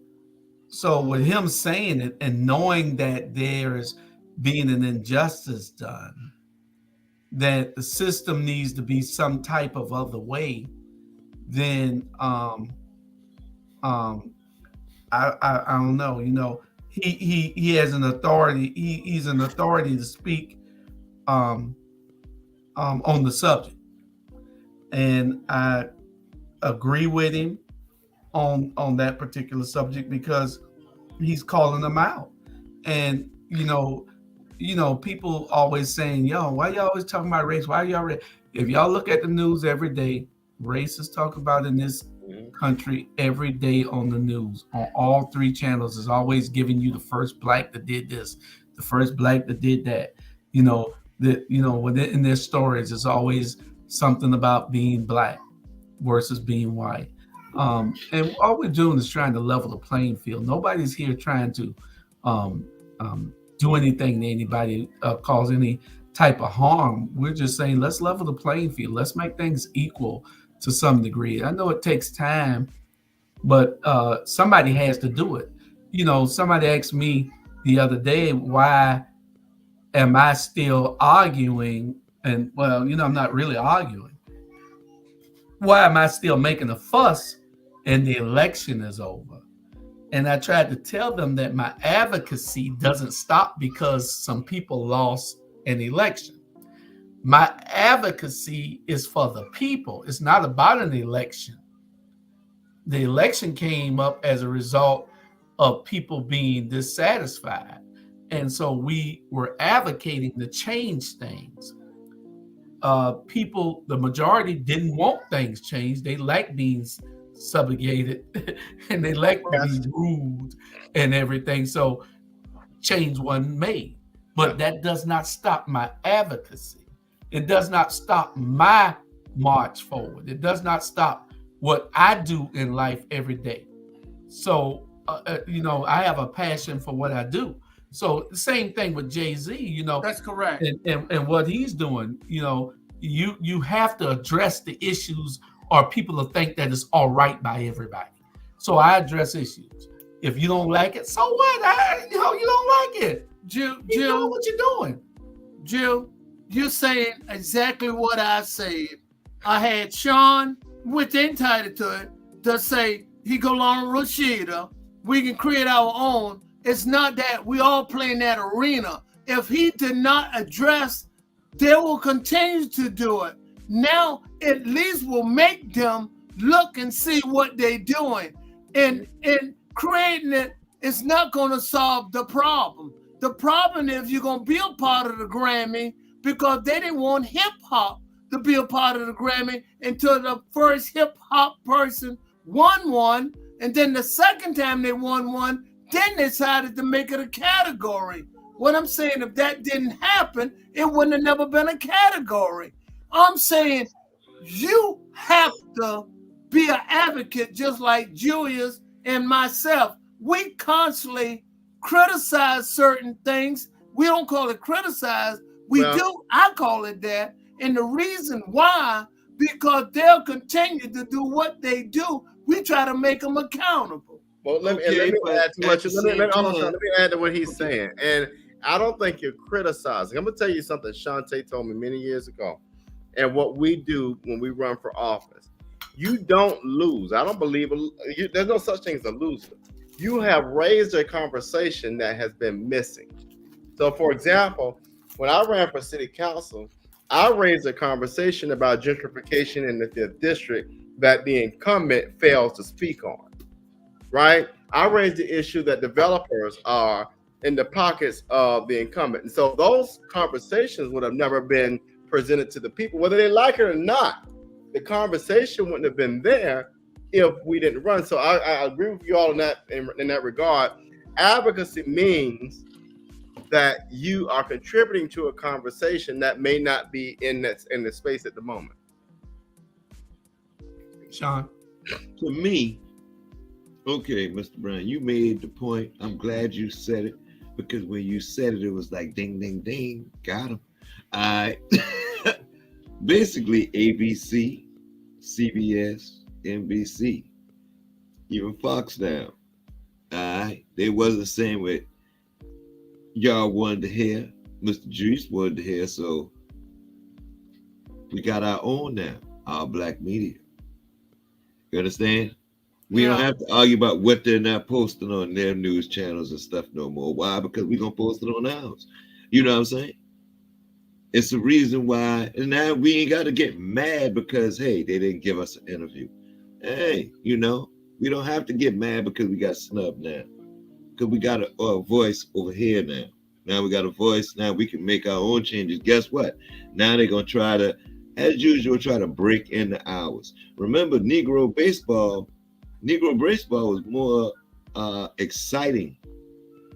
so with him saying it and knowing that there's being an injustice done, that the system needs to be some type of other way, then I don't know. He has an authority. He's an authority to speak on the subject, and I agree with him on that particular subject because he's calling them out. And people always saying, "Yo, why y'all always talking about race? Why y'all?" If y'all look at the news every day, race is talked about in this country every day on the news. On all three channels, is always giving you the first black that did this, the first black that did that. In their stories, it's always something about being black versus being white. And all we're doing is trying to level the playing field. Nobody's here trying to do anything to anybody, cause any type of harm. We're just saying, let's level the playing field. Let's make things equal to some degree. I know it takes time, but somebody has to do it. Somebody asked me the other day, why am I still arguing? And I'm not really arguing. Why am I still making a fuss and the election is over? And I tried to tell them that my advocacy doesn't stop because some people lost an election. My advocacy is for the people. It's not about an election. The election came up as a result of people being dissatisfied. And so we were advocating to change things. People, the majority didn't want things changed. They like being subjugated and they like being ruled and everything. So change wasn't made. But that does not stop my advocacy. It does not stop my march forward. It does not stop what I do in life every day. So, I have a passion for what I do. So the same thing with Jay-Z, That's correct. And what he's doing, you have to address the issues or people will think that it's all right by everybody. So I address issues. If you don't like it, so what? You don't like it. Jill, You know what you're doing. Jill, you're saying exactly what I said. I had Sean, which entitled to it, to say he go along with Rashida. We can create our own. It's not that we all play in that arena. If he did not address, they will continue to do it. Now, at least we'll make them look and see what they're doing. And creating it is not going to solve the problem. The problem is you're going to be a part of the Grammy because they didn't want hip-hop to be a part of the Grammy until the first hip-hop person won one. And then the second time they won one, then they decided to make it a category. What I'm saying, if that didn't happen, it wouldn't have never been a category. I'm saying you have to be an advocate just like Julius and myself. We constantly criticize certain things. We don't call it criticize. I call it that. And the reason why, because they'll continue to do what they do. We try to make them accountable. Well, let me add to what he's saying. And I don't think you're criticizing. I'm going to tell you something Shantae told me many years ago. And what we do when we run for office, you don't lose. I don't believe there's no such thing as a loser. You have raised a conversation that has been missing. So, for example, when I ran for city council, I raised a conversation about gentrification in the 5th district that the incumbent fails to speak on, right? I raised the issue that developers are in the pockets of the incumbent. And so those conversations would have never been presented to the people, whether they like it or not. The conversation wouldn't have been there if we didn't run. So I agree with you all in that regard. Advocacy means that you are contributing to a conversation that may not be in the space at the moment. Sean. To me, okay, Mr. Brown, you made the point. I'm glad you said it because when you said it, it was like ding, ding, ding. Got him. Basically, ABC, CBS, NBC, even Fox now. They wasn't the same way. Y'all wanted to hear. Mr. Juice wanted to hear. So we got our own now, our black media. You understand? We don't have to argue about what they're not posting on their news channels and stuff no more. Why? Because we're going to post it on ours. You know what I'm saying? It's the reason why. And now we ain't got to get mad because, hey, they didn't give us an interview. Hey, we don't have to get mad because we got snubbed now. Because we got a voice over here now. Now we got a voice. Now we can make our own changes. Guess what? Now they're going to try to, as usual, try to break in the hours. Remember, Negro baseball was more exciting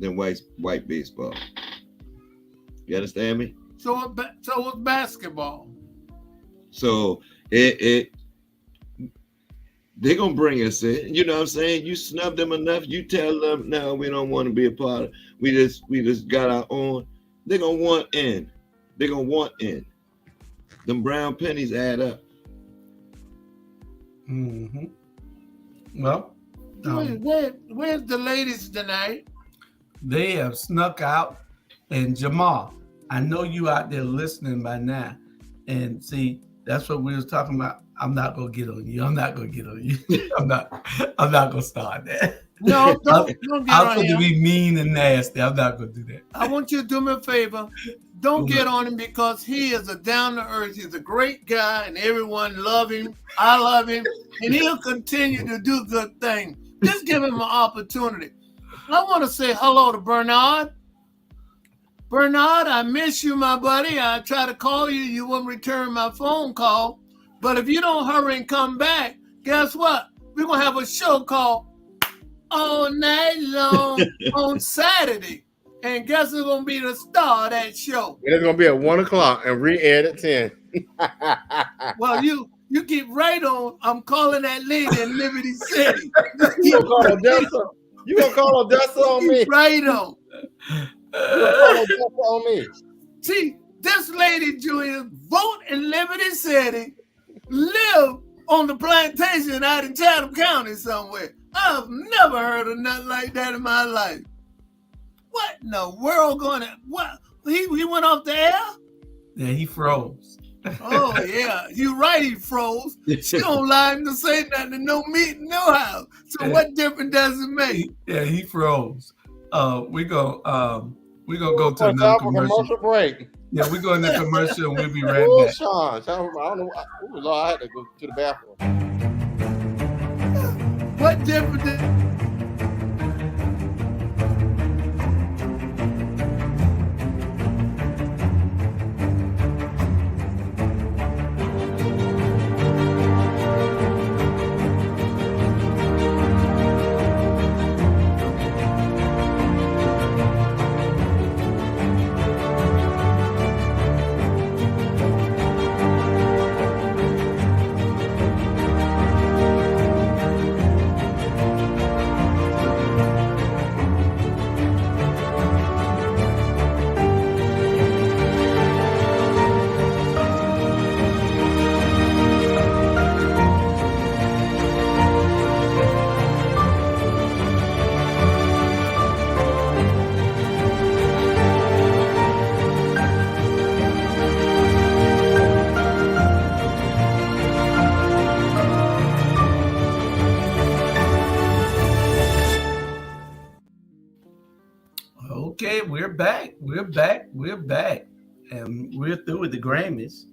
than white baseball. You understand me? So was basketball. So they're gonna bring us in. You know what I'm saying? You snub them enough, you tell them, no, we don't want to be a part of. We just got our own. They're gonna want in. They're gonna want in. Them brown pennies add up. Mm-hmm. Well, where's the ladies tonight? They have snuck out. And Jamal, I know you out there listening by now. And see, That's what we was talking about. I'm not gonna get on you. I'm not gonna get on you. I'm not gonna start that. No, don't get I'm on supposed to him. be mean and nasty. I'm not gonna do that. I want you to do me a favor. Don't Do get it. on him because he is a down to earth. He's a great guy, and everyone love him. I love him, and he'll continue to do good things. Just give him an opportunity. I want to say hello to Bernard. Bernard, I miss you, my buddy. I try to call you. You won't return my phone call. But if you don't hurry and come back, guess what? We're going to have a show called All Night Long on Saturday. And guess who's going to be the star of that show? It's going to be at 1 o'clock and re-air at 10. Well, you keep right on. I'm calling that lady in Liberty City. You going to call Odessa? You going to call Odessa on me? Right on. On me. See, this lady, Julia, vote in Liberty City, live on the plantation out in Chatham County somewhere. I've never heard of nothing like that in my life. What in the world going on? What? He went off the air? Yeah, he froze. Oh, yeah. You're right, he froze. She don't lie to say nothing to no meeting, no how. So Yeah. what difference does it make? Yeah, he froze. We go to Time another for commercial. commercial break. Yeah, we go in the commercial and we'll be right Ooh, back. Sean, I don't know. Ooh, Lord, I had to go to the bathroom. What difference? Okay, we're back. We're back. And we're through with the Grammys.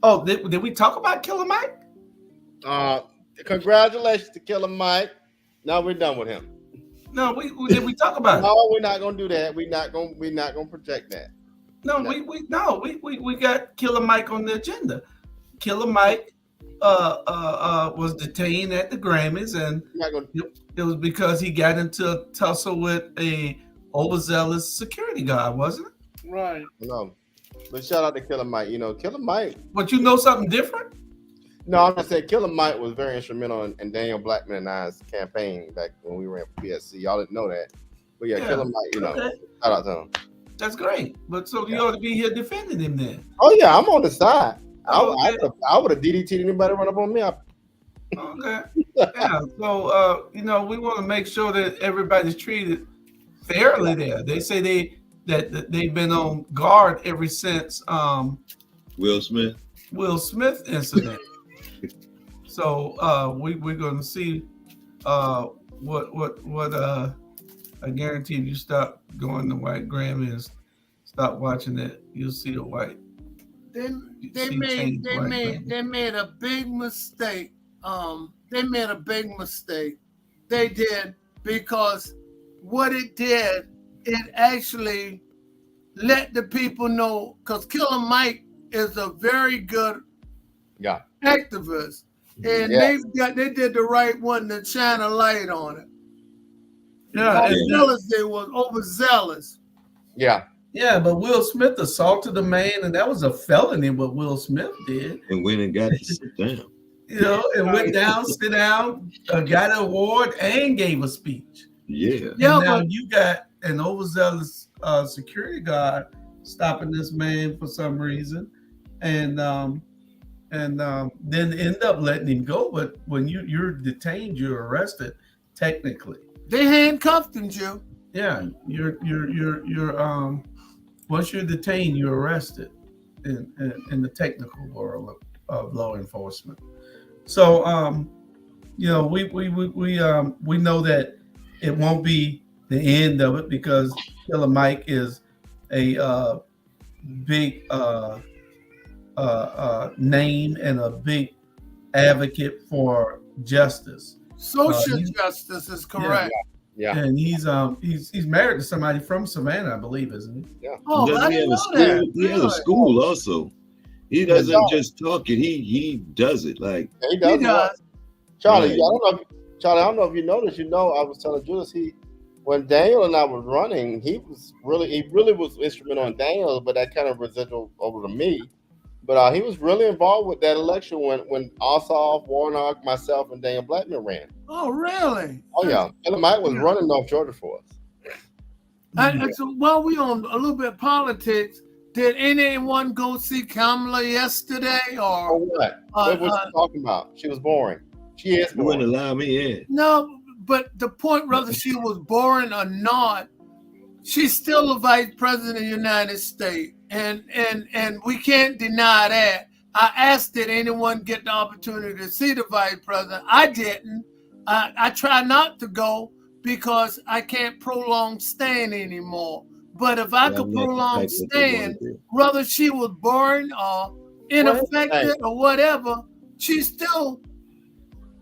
Oh, did we talk about Killer Mike? Congratulations to Killer Mike. Now we're done with him. No, did we talk about it? No, we're not gonna do that. We're not gonna project that. No, we got Killer Mike on the agenda. Killer Mike was detained at the Grammys, and it was because he got into a tussle with a overzealous security guard, wasn't it? Right. No, but shout out to Killer Mike. You know, Killer Mike. But you know something different? No, I'm gonna say Killer Mike was very instrumental in Daniel Blackman and I's campaign back when we ran for PSC. Y'all didn't know that, but yeah. Killer Mike. You know, shout out to him. That's great. But so you ought to be here defending him then. Oh yeah, I'm on the side. I would have DDT'd anybody run up on me. Okay. Yeah. So we want to make sure that everybody's treated fairly there. They say they've been on guard ever since Will Smith incident. So we're gonna see what I guarantee if you stop going to white Grammys, stop watching it, you'll see the white. They made a big mistake. They did, because what it did, it actually let the people know, because Killer Mike is a very good activist, and they did the right one to shine a light on it. Yeah, They were overzealous. Yeah. Yeah, but Will Smith assaulted a man, and that was a felony. What Will Smith did, and went and got to sit down. You know, and went down, sit down, got an award, and gave a speech. Yeah. And now you got an overzealous security guard stopping this man for some reason, and then end up letting him go. But when you're detained, you're arrested. Technically, they handcuffed him, Joe. Yeah, you're once you're detained, you're arrested in the technical world law enforcement. So you know, we know that it won't be the end of it because Killer Mike is a big name and a big advocate for justice. Social justice is correct. Yeah. And he's married to somebody from Savannah, I believe, isn't he? Yeah. Oh, I didn't know that. He has a school also. He doesn't just talk it. He does it. Like He does. Charlie, Right. I don't know if you noticed. You know, I was telling Julius when Daniel and I was running, he really was instrumental in Daniel, but that kind of residual over to me. But he was really involved with that election when Ossoff, Warnock, myself, and Daniel Blackman ran. Oh, really? Oh yeah, Killer Mike was running North Georgia for us. And so while we on a little bit of politics, did anyone go see Kamala yesterday? Oh, Or what? What was she talking about? She was boring. She is you wouldn't boring. allow me in. no, but the point, whether she was boring or not, she's still the vice president of the United States. And we can't deny that. I asked, did anyone get the opportunity to see the vice president? I didn't. I try not to go because I can't prolong staying anymore. But if I could prolong staying, whether she was boring or ineffective or whatever, she's still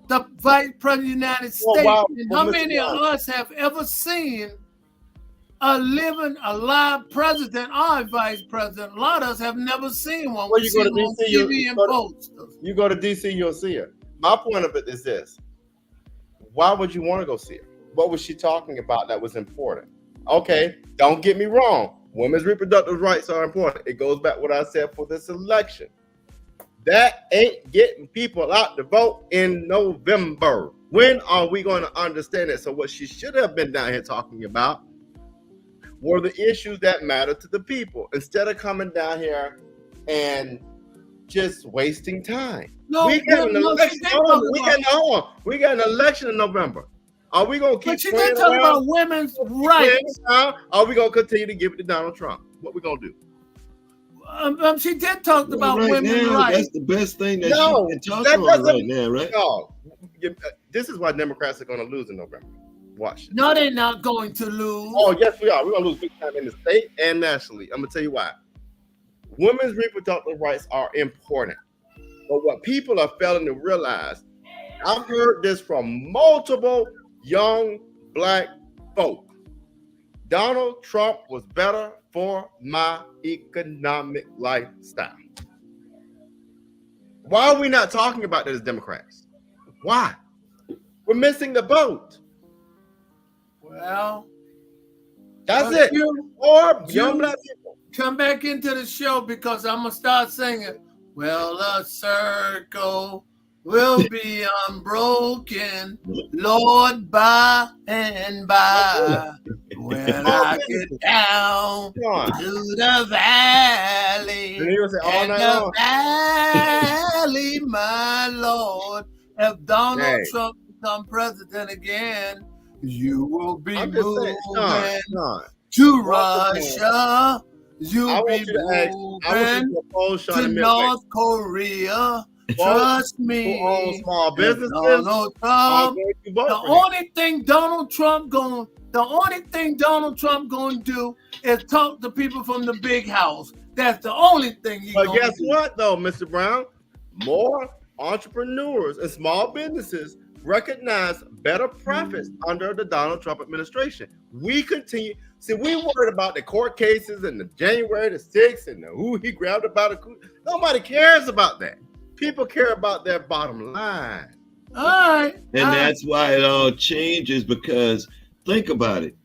the vice president of the United States. And how many of us have ever seen a living, alive president or a vice president? A lot of us have never seen one. Well, We you see go to them on DC, TV and posters. You go to DC, you'll see her. My point of it is this: why would you want to go see her? What was she talking about that was important? Okay, don't get me wrong. Women's reproductive rights are important. It goes back to what I said for this election. That ain't getting people out to vote in November. When are we going to understand it? So what she should have been down here talking about were the issues that matter to the people, instead of coming down here and just wasting time. No, we got an election. We got an election in November. Are we gonna keep? But she did talk about women's rights. Are we gonna continue to give it to Donald Trump? What we gonna do? She did talk about women's rights. That's the best thing that she can talk about right now, right? No, this is why Democrats are gonna lose in November. Watch. No, they're not going to lose. Oh, yes, we are. We're gonna lose big time in the state and nationally. I'm gonna tell you why. Women's reproductive rights are important, but what people are failing to realize, I've heard this from multiple young black folk. Donald Trump was better for my economic lifestyle. Why are we not talking about that as Democrats? Why? We're missing the boat. Well, that's it. Or young black people. Come back into the show because I'm gonna start singing. Well, the circle will be unbroken, Lord, by and by. When I get down to the valley, and the valley, my Lord, if Donald Trump become president again, you will be moving to Russia. You'll be moving to North Korea. Trust me. Small businesses. Donald Trump. The only thing Donald Trump gonna do is talk to people from the big house. That's the only thing he's gonna do. But guess what, though, Mr. Brown? More entrepreneurs and small businesses recognize better profits under the Donald Trump administration. We continue. See, we worried about the court cases and the January the 6th and who he grabbed about a coup. Nobody cares about that. People care about their bottom line. All right. And that's why it all changes, because think about it.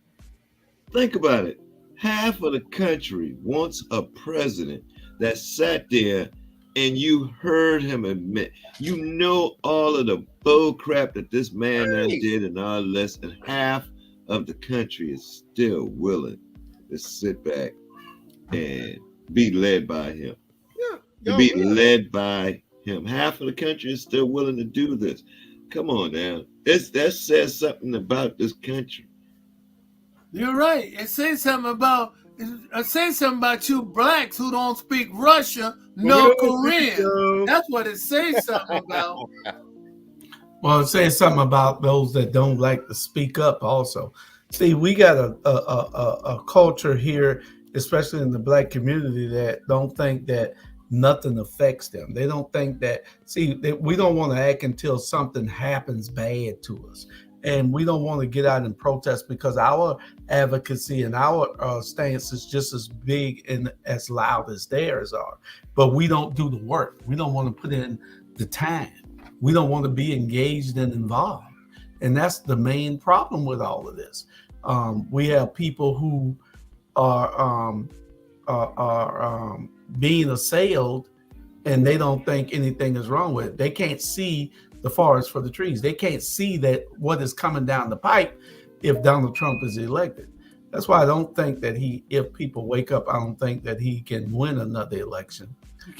Think about it. Half of the country wants a president that sat there and you heard him admit, you know, all of the bull crap that this man did and all this, and half of the country is still willing to sit back and be led by him. To be led by him. Half of the country is still willing to do this. Come on now. That says something about this country. You're right. It says something about say something about you blacks who don't speak Russian, no Korean. That's what it says something about. Well, it says something about those that don't like to speak up also. See, we got a culture here, especially in the black community, that don't think that nothing affects them. They don't think that, we don't want to act until something happens bad to us. And we don't want to get out and protest because our advocacy and our stance is just as big and as loud as theirs are. But we don't do the work. We don't want to put in the time. We don't want to be engaged and involved. And that's the main problem with all of this. We have people who are being assailed and they don't think anything is wrong with it. They can't see the forest for the trees. They can't see that what is coming down the pipe if Donald Trump is elected. That's why I don't think that if people wake up, I don't think that he can win another election.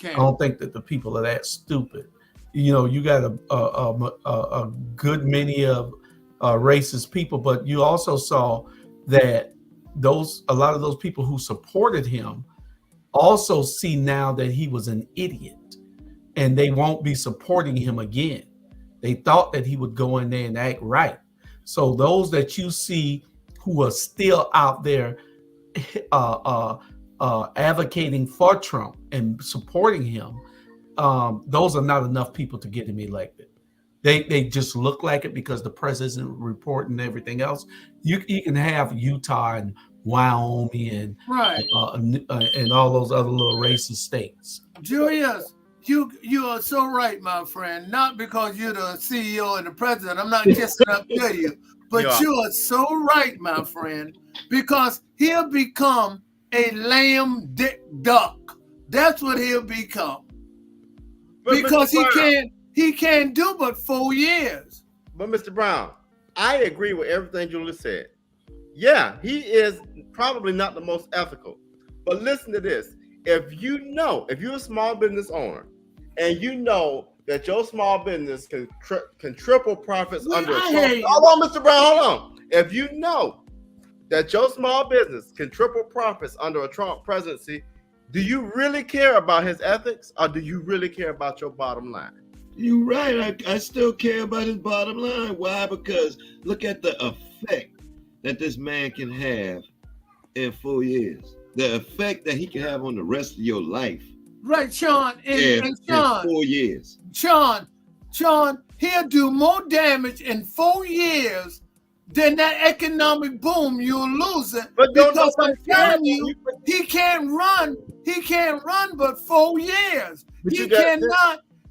I don't think that the people are that stupid. You know, you got a good many of racist people, but you also saw that a lot of those people who supported him also see now that he was an idiot and they won't be supporting him again. They thought that he would go in there and act right. So those that you see who are still out there advocating for Trump and supporting him, those are not enough people to get him elected. They just look like it because the press isn't reporting everything else. You can have Utah and Wyoming and all those other little racist states. Julius, you are so right, my friend. Not because you're the CEO and the president. I'm not kissing up to you, but you are so right, my friend. Because he'll become a lame duck. That's what he'll become. Because he can't do but 4 years. But Mr. Brown, I agree with everything Julius said. Yeah, he is probably not the most ethical. But listen to this. If you're a small business owner and you know that your small business can triple profits under Trump. Hold on, Mr. Brown, hold on. If you know that your small business can triple profits under a Trump presidency, do you really care about his ethics or do you really care about your bottom line? You're right. I still care about his bottom line. Why? Because look at the effect that this man can have in 4 years. The effect that he can have on the rest of your life. Right, Sean. And Sean, in 4 years. Sean, he'll do more damage in 4 years than that economic boom you're losing. Because I'm telling you, he can't run but 4 years.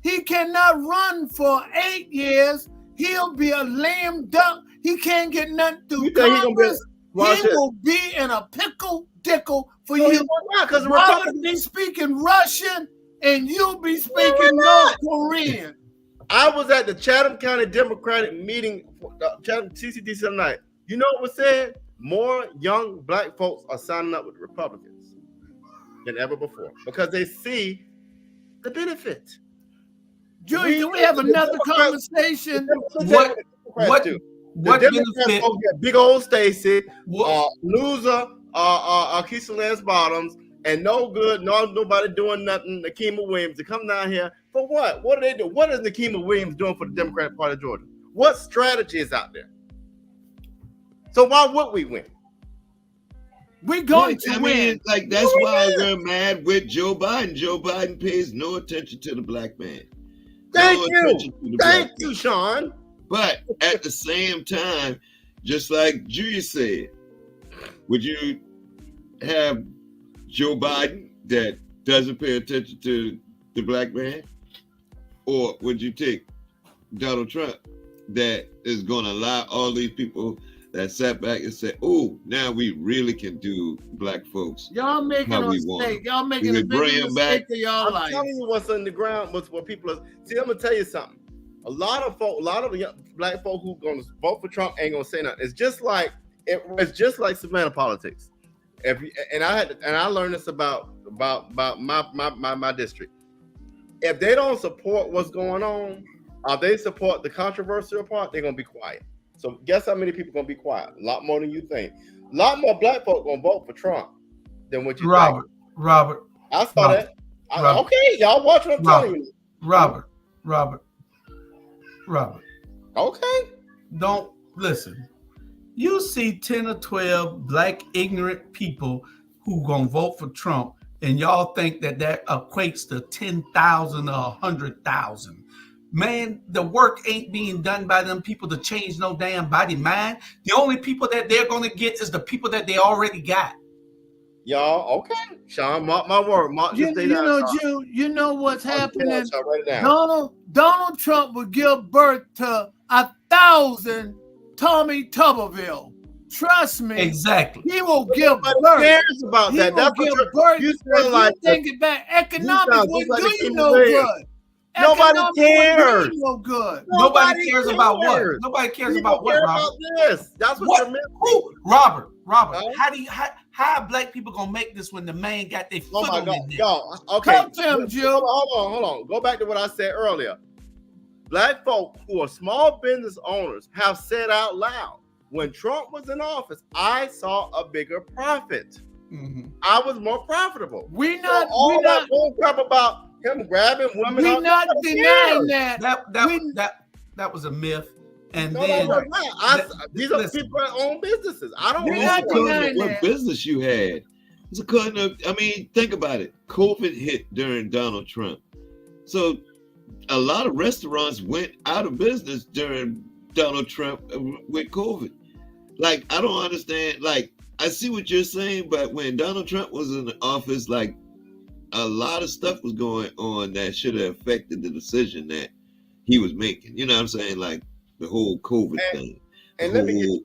He cannot run for 8 years. He'll be a lame duck. He can't get nothing through Congress. He will be in a pickle dickle for you. Because Robert be speaking Russian and you'll be speaking North Korean. I was at the Chatham County Democratic meeting, CCDC tonight. You know what was said? More young black folks are signing up with Republicans than ever before because they see the benefit. Julie, can we have another conversation? What benefit? Big old Stacy, loser, Keisha Lance Bottoms, and no good, nobody doing nothing. Nikema Williams to come down here for what? What do they do? What is Nikema Williams doing for the Democratic Party of Georgia? What strategy is out there? So why would we win? We're going to win. Like that's why we're mad with Joe Biden. Joe Biden pays no attention to the black man. Thank you, Sean. But at the same time, just like Julia said, would you have Joe Biden that doesn't pay attention to the black man? Or would you take Donald Trump that is going to allow all these people that sat back and said, oh, now we really can do black folks. Y'all making a mistake. Y'all making a big mistake of y'all life. I'm telling you what's on the ground, what people are. See, I'm going to tell you something. A lot of young black folk who going to vote for Trump ain't going to say nothing. It's just like Savannah politics. I learned this about my district. If they don't support what's going on, or they support the controversial part, they're going to be quiet. So guess how many people are going to be quiet? A lot more than you think. A lot more black folk going to vote for Trump than what you Robert. think. Robert. I saw Robert, that. Okay, y'all watch what I'm telling you. Robert. Okay. Don't listen. You see 10 or 12 black ignorant people who gonna vote for Trump, and y'all think that equates to 10,000 or 100,000. Man, the work ain't being done by them people to change no damn body mind. The only people that they're gonna get is the people that they already got. Y'all, okay. Sean, mark my word. Mark this day down. Jill, you know what's happening? Write it down. Donald Trump would give birth to 1,000 Tommy Tuberville. Trust me. Exactly. He will give birth. Nobody cares about that. That's give what birth. you feel like. Thinking back, economics wouldn't do you no good. Nobody cares. No good. Nobody cares about what? Nobody cares about what, Robert? About this. That's what you're missing. Who? Robert. How black people gonna make this when the man got their foot on their neck? Y'all, okay. Come to him, Jill. Hold on. Go back to what I said earlier. Black folk who are small business owners have said out loud, when Trump was in office, I saw a bigger profit. Mm-hmm. I was more profitable. That bull crap about him grabbing women. We're not denying that. That was a myth. And these are people that own businesses. I don't know what business you had. It's according to, I mean, think about it. COVID hit during Donald Trump. So a lot of restaurants went out of business during Donald Trump with COVID. Like, I don't understand. Like, I see what you're saying, but when Donald Trump was in the office, like, a lot of stuff was going on that should have affected the decision that he was making. You know what I'm saying? Like the whole COVID thing. And let me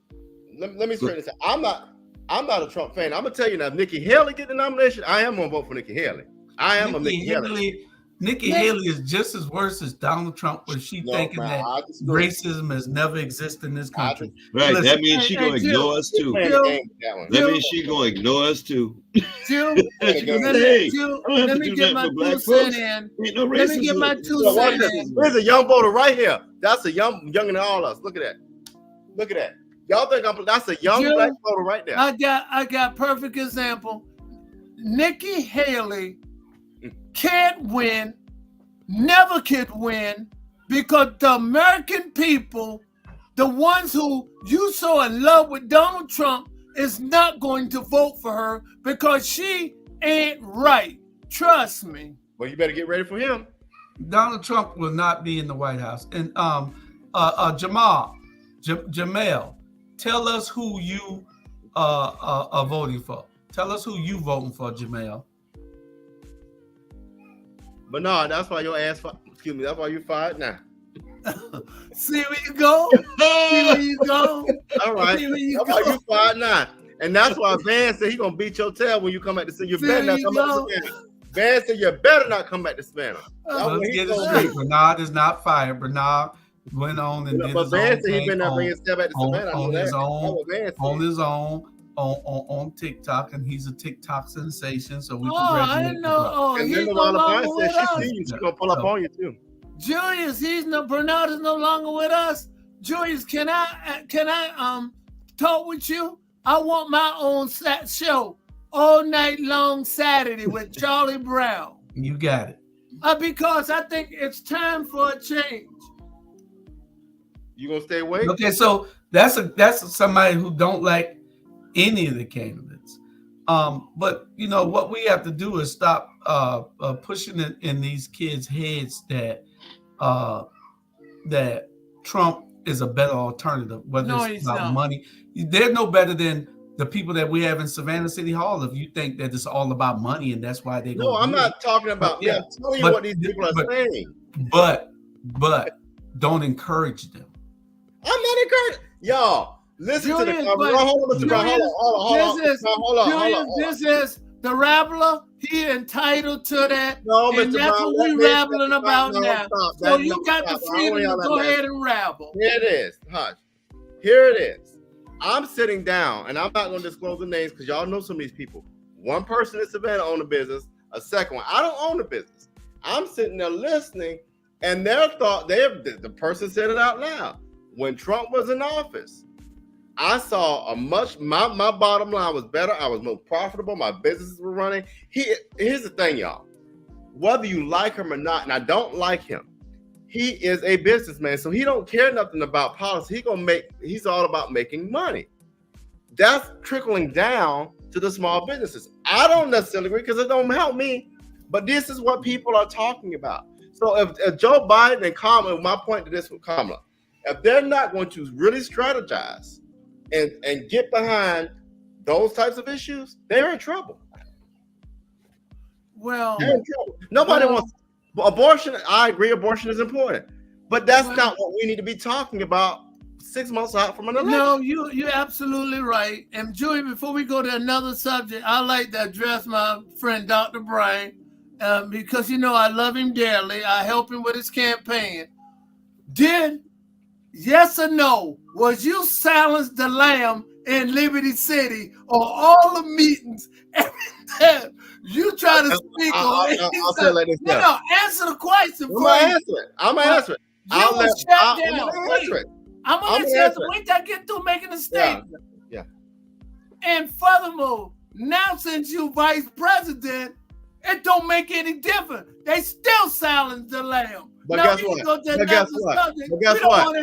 straighten this out. I'm not a Trump fan. I'm gonna tell you now, if Nikki Haley get the nomination, I am gonna vote for Nikki Haley. I am a Nikki Haley. Nikki Haley is just as worse as Donald Trump, where she thinking that racism has never existed in this country. Right, listen, that means she's gonna ignore us too. That means she's gonna ignor us too. Jill, let me get my 2 cents in. Let me get my 2 cents in. Here's a young voter right here. That's a younger than all of us. Look at that. Look at that. Y'all think that's a young black voter right there. I got perfect example. Nikki Haley can't win, never could win, because the American people, the ones who you so in love with Donald Trump, is not going to vote for her because she ain't right. Trust me. Well, you better get ready for him. Donald Trump will not be in the White House. And Jamel, tell us who you are voting for. Tell us who you voting for, Jamel. But no, that's why your ass. That's why you fired now. See where you go. See where you go. All right. That's why you fired now, and that's why Van said he gonna beat your tail when you come back to Savannah. You better not come back to Savannah. Van said you better not come back to Savannah. Let's get it straight. Bernard is not fired. Bernard went on and did his Van said he better not bring his tail back to Savannah on his own. On TikTok, and he's a TikTok sensation. So we I didn't know. And then Ronald said she's gonna pull up on you too. Julius, Bernard is no longer with us. Julius, can I talk with you? I want my own show all night long Saturday with Charlie Brown. You got it. Because I think it's time for a change. You gonna stay away? Okay, so that's somebody who don't like any of the candidates. But you know what we have to do is stop pushing it in these kids' heads that Trump is a better alternative, whether it's about money. They're no better than the people that we have in Savannah City Hall. If you think that it's all about money and that's why they go. No, I'm not talking about. I'm telling you what these people are saying. But don't encourage them. I'm not encouraging y'all. Listen to the hold on. This is the Rabbler. He entitled to that. No, and that's what we rabbling about now. So you got the freedom to go ahead and rabble. Here it is. Hush. Here it is. I'm sitting down, and I'm not going to disclose the names because y'all know some of these people. One person in Savannah own a business. A second one. I don't own a business. I'm sitting there listening, and their thought, the person said it out loud. When Trump was in office, I saw my bottom line was better. I was more profitable. My businesses were running. Here's the thing, y'all. Whether you like him or not, and I don't like him, he is a businessman, so he don't care nothing about policy. He's all about making money. That's trickling down to the small businesses. I don't necessarily agree because it don't help me, but this is what people are talking about. So if Joe Biden and Kamala, my point to this with Kamala, if they're not going to really strategize and get behind those types of issues, they're in trouble. Well, they're in trouble. Nobody wants abortion. I agree, abortion is important, but that's not what we need to be talking about 6 months out from an election. No, you're absolutely right. And Julie, before we go to another subject, I'd like to address my friend Dr. Brian because I love him dearly. I help him with his campaign. Yes or no, was you silenced the lamb in Liberty City or all the meetings every time you try to speak on it? I'll say it like this. No, answer the question. I'm gonna answer it. I'm gonna answer it. I'm gonna let you wait till I get through making a statement. Yeah. And furthermore, now since you vice president, it don't make any difference. They still silence the lamb. But now guess what? Hold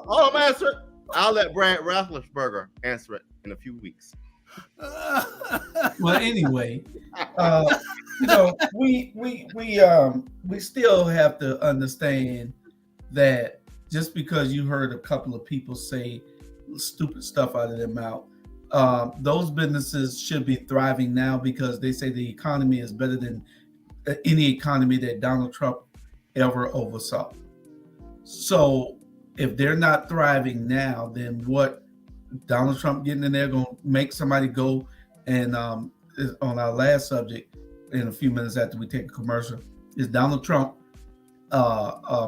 on, I'm answer it. I'll let Brad Rafflesberger answer it in a few weeks. Well, anyway, we still have to understand that just because you heard a couple of people say stupid stuff out of their mouth, those businesses should be thriving now because they say the economy is better than any economy that Donald Trump ever oversaw. So if they're not thriving now, then what? Donald Trump getting in there going to make somebody go and on our last subject in a few minutes after we take a commercial, is Donald Trump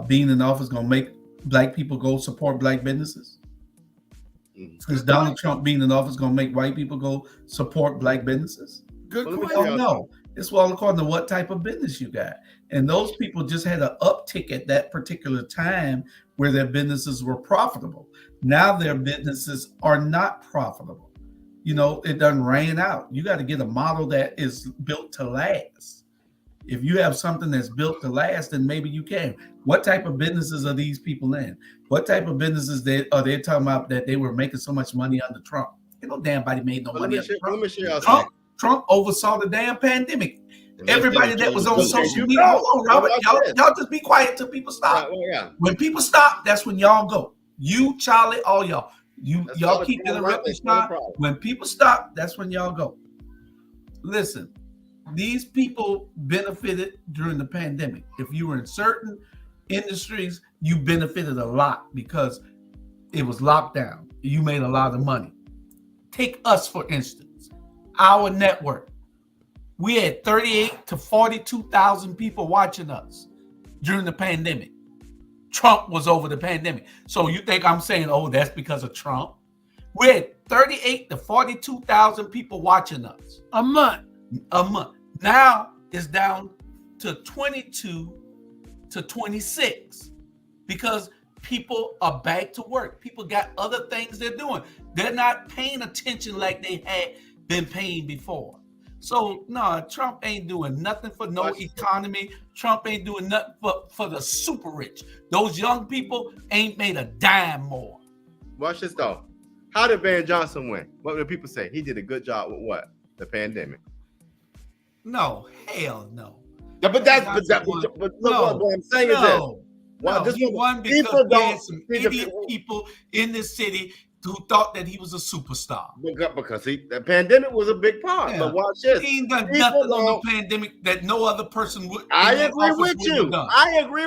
being in office going to make black people go support black businesses? Is Donald Trump being in office going to make white people go support black businesses? Good question. No. It's all according to what type of business you got. And those people just had an uptick at that particular time where their businesses were profitable. Now their businesses are not profitable. It done ran out. You got to get a model that is built to last. If you have something that's built to last, then maybe you can. What type of businesses are these people in? What type of businesses are they talking about that they were making so much money under Trump? Ain't no damn body made no money under Trump. Trump oversaw the damn pandemic. Everybody that was on social media, hold on, Robert, y'all just be quiet till people stop. When people stop, that's when y'all go. You, Charlie, all y'all. Y'all keep interrupting. When people stop, that's when y'all go. Listen, these people benefited during the pandemic. If you were in certain industries, you benefited a lot because it was locked down. You made a lot of money. Take us, for instance, our network. We had 38 to 42,000 people watching us during the pandemic. Trump was over the pandemic. So you think I'm saying, oh, that's because of Trump? We had 38 to 42,000 people watching us. A month. Now it's down to 22 to 26 because people are back to work. People got other things they're doing. They're not paying attention like they had been paying before. So, no, Trump ain't doing nothing for no economy. Trump ain't doing nothing for the super rich. Those young people ain't made a dime more. Watch this, though. How did Van Johnson win? What do people say? He did a good job with what? The pandemic. No, hell no. But look, what I'm saying is this. He won because he had some idiot people in this city who thought that he was a superstar. Because the pandemic was a big part. Yeah. But watch this. He ain't done nothing on the pandemic that no other person would. I agree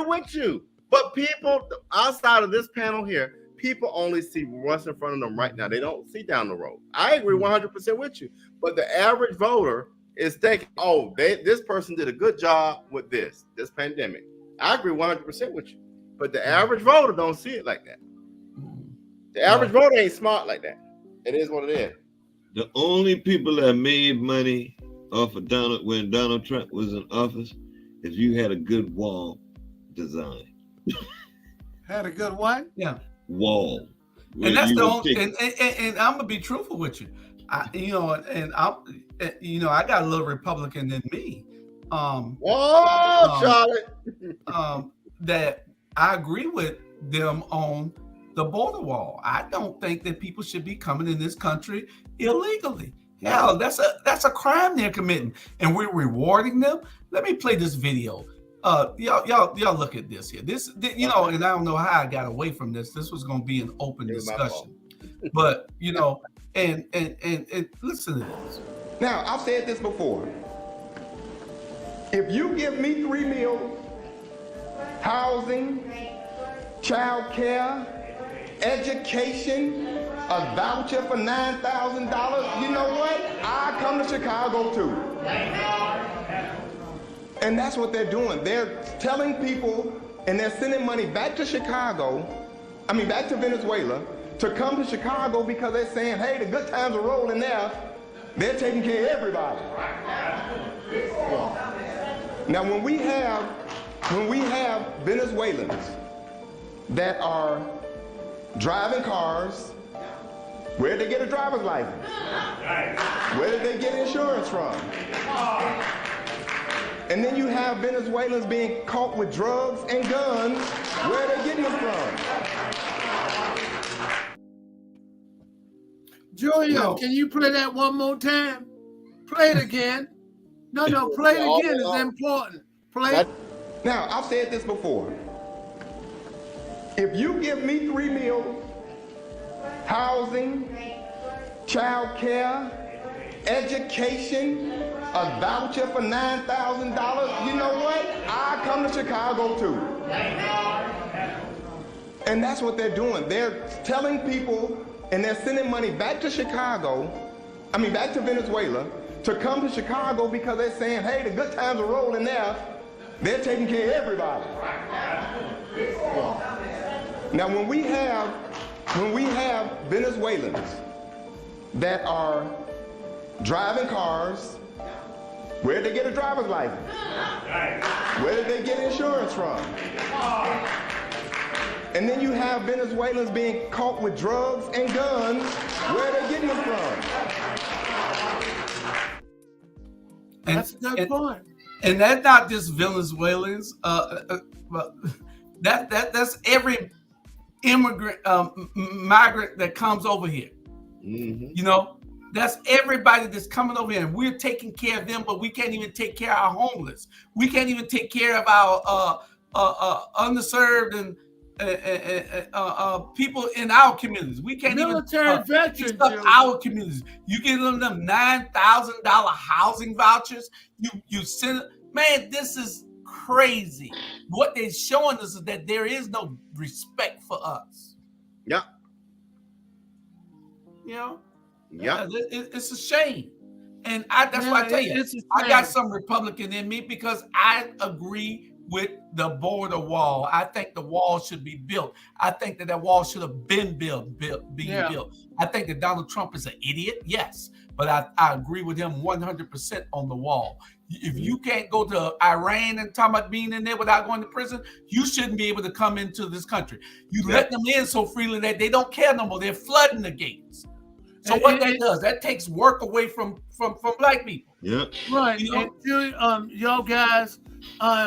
with you. But people outside of this panel here, people only see what's in front of them right now. They don't see down the road. I agree 100% with you. But the average voter is thinking, oh, this person did a good job with this pandemic. I agree 100% with you. But the average voter don't see it like that. The average voter ain't smart like that. It is what it is. The only people that made money off of when Donald Trump was in office is you had a good wall design. Had a good what? Yeah. Wall. And that's the only. And I'm gonna be truthful with you. I got a little Republican in me. Charlotte. That I agree with them on the border wall. I don't think that people should be coming in this country illegally. Hell, that's a crime they're committing, and we're rewarding them. Let me play this video. Y'all look at this here. And I don't know how I got away from this. This was going to be an open discussion, but and listen to this. Now, I've said this before. If you give me 3 meals, housing, child care, education, a voucher for $9,000, you know what? I come to Chicago too. And that's what they're doing. They're telling people, and they're sending money back to back to Venezuela, to come to Chicago because they're saying, hey, the good times are rolling there. They're taking care of everybody. Now, when we have Venezuelans that are driving cars, where did they get a driver's license? Where did they get insurance from? And then you have Venezuelans being caught with drugs and guns. Where are they getting them from? Julia, can you play that one more time? Play it again. No, play it again. It's important. Play it. Now, I've said this before. If you give me 3 meals, housing, child care, education, a voucher for $9,000, you know what? I come to Chicago too. And that's what they're doing. They're telling people, and they're sending money back to back to Venezuela, to come to Chicago because they're saying, hey, the good times are rolling there. They're taking care of everybody. Now, when we have Venezuelans that are driving cars, where did they get a driver's license? Where did they get insurance from? And then you have Venezuelans being caught with drugs and guns. Where are they getting them from? That's a good point. And that's not just Venezuelans. That's every immigrant, migrant that comes over here. Mm-hmm. That's everybody that's coming over here, and we're taking care of them, but we can't even take care of our homeless. We can't even take care of our underserved and people in our communities. We can't military veterans fix up our communities. You give them $9,000 housing vouchers. You send it. Man, this is crazy. What they're showing us is that there is no respect for us. Yeah. Yeah, it's a shame. And that's why I tell you, I got some Republican in me because I agree with the border wall. I think the wall should be built. I think that wall should have been built. I think that Donald Trump is an idiot, yes, but I agree with him 100% on the wall. If you can't go to Iran and talk about being in there without going to prison, you shouldn't be able to come into this country. You let them in so freely that they don't care no more. They're flooding the gates. So what that does, that takes work away from black people. Yeah. Right. And y'all guys,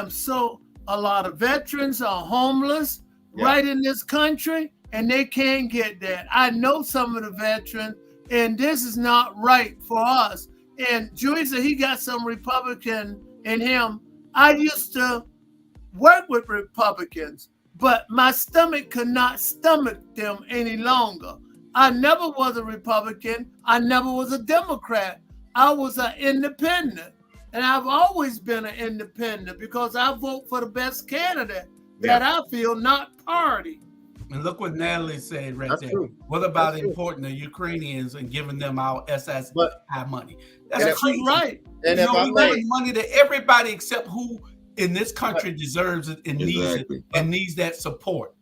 so a lot of veterans are homeless right in this country, and they can't get that. I know some of the veterans, and this is not right for us. And Joey said he got some Republican in him. I used to work with Republicans, but my stomach could not stomach them any longer. I never was a Republican. I never was a Democrat. I was an independent. And I've always been an independent because I vote for the best candidate that I feel, not party. And look what Natalie said That's there. true. What about importing the Ukrainians and giving them our SSI money? That's crazy. Right. And if we're giving money to everybody except who in this country deserves it and needs it and needs that support.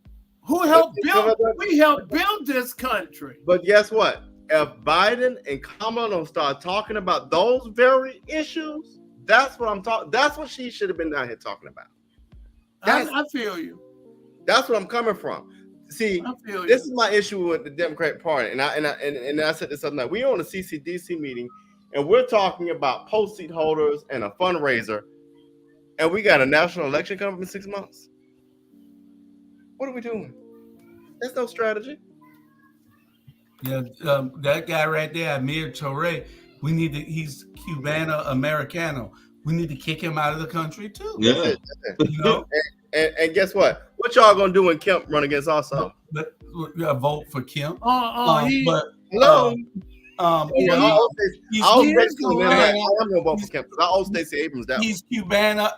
Who helped build? We helped build this country. But guess what? If Biden and Kamala don't start talking about those very issues, that's what I'm talking. That's what she should have been down here talking about. I feel you. That's where I'm coming from. See, I feel you. this is my issue with the Democratic Party, and I said this other night. We on a CCDC meeting, and we're talking about post seat holders and a fundraiser, and we got a national election coming up in 6 months. What are we doing? There's no strategy. Yeah, that guy right there, Amir Torre, he's Cubano Americano. We need to kick him out of the country too. Yeah. You know? And guess what? What y'all gonna do when Kemp run against also? But vote for Kemp. Hello. He's Cubana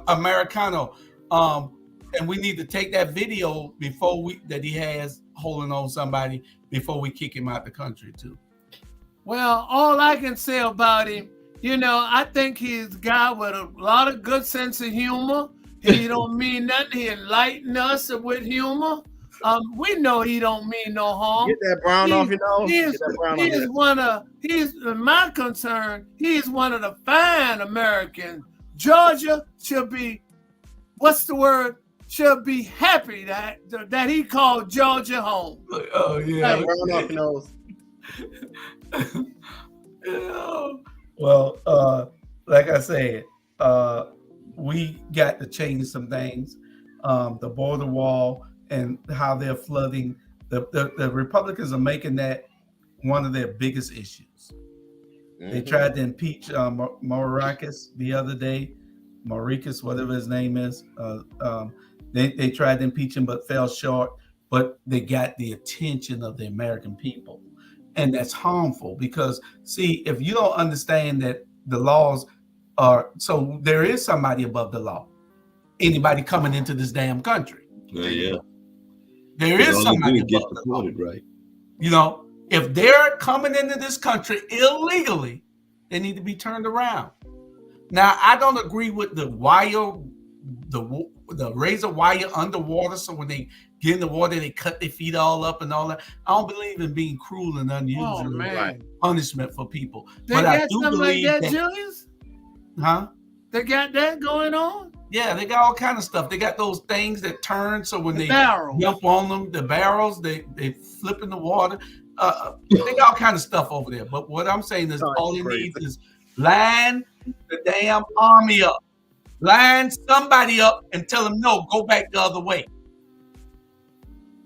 Americano. And we need to take that video that he has holding on somebody before we kick him out the country too. Well, all I can say about him, I think he's a guy with a lot of good sense of humor. He don't mean nothing. He enlighten us with humor. We know he don't mean no harm. Get that brown off your nose. In my concern, he's one of the fine Americans. Georgia should be, should be happy that he called Georgia home. Oh yeah. Hey, brown off your nose. Well, like I said, we got to change some things. The border wall and how they're flooding. The Republicans are making that one of their biggest issues. Mm-hmm. They tried to impeach Maurikis the other day, Maurikis, whatever his name is. They tried to impeach him but fell short. But they got the attention of the American people. And that's harmful because, see, if you don't understand that the laws are, so there is somebody above the law. Anybody coming into this damn country. Yeah. There is somebody above the law. Right. If they're coming into this country illegally, they need to be turned around. Now, I don't agree with the razor wire underwater, so when they get in the water, they cut their feet all up and all that. I don't believe in being cruel and unusual punishment for people. They got something like that, Julius? Huh? They got that going on? Yeah, they got all kind of stuff. They got those things that turn, so when they jump on them, the barrels, they flip in the water. They got all kind of stuff over there. But what I'm saying is all it needs is line the damn army up. Line somebody up and tell them, no, go back the other way.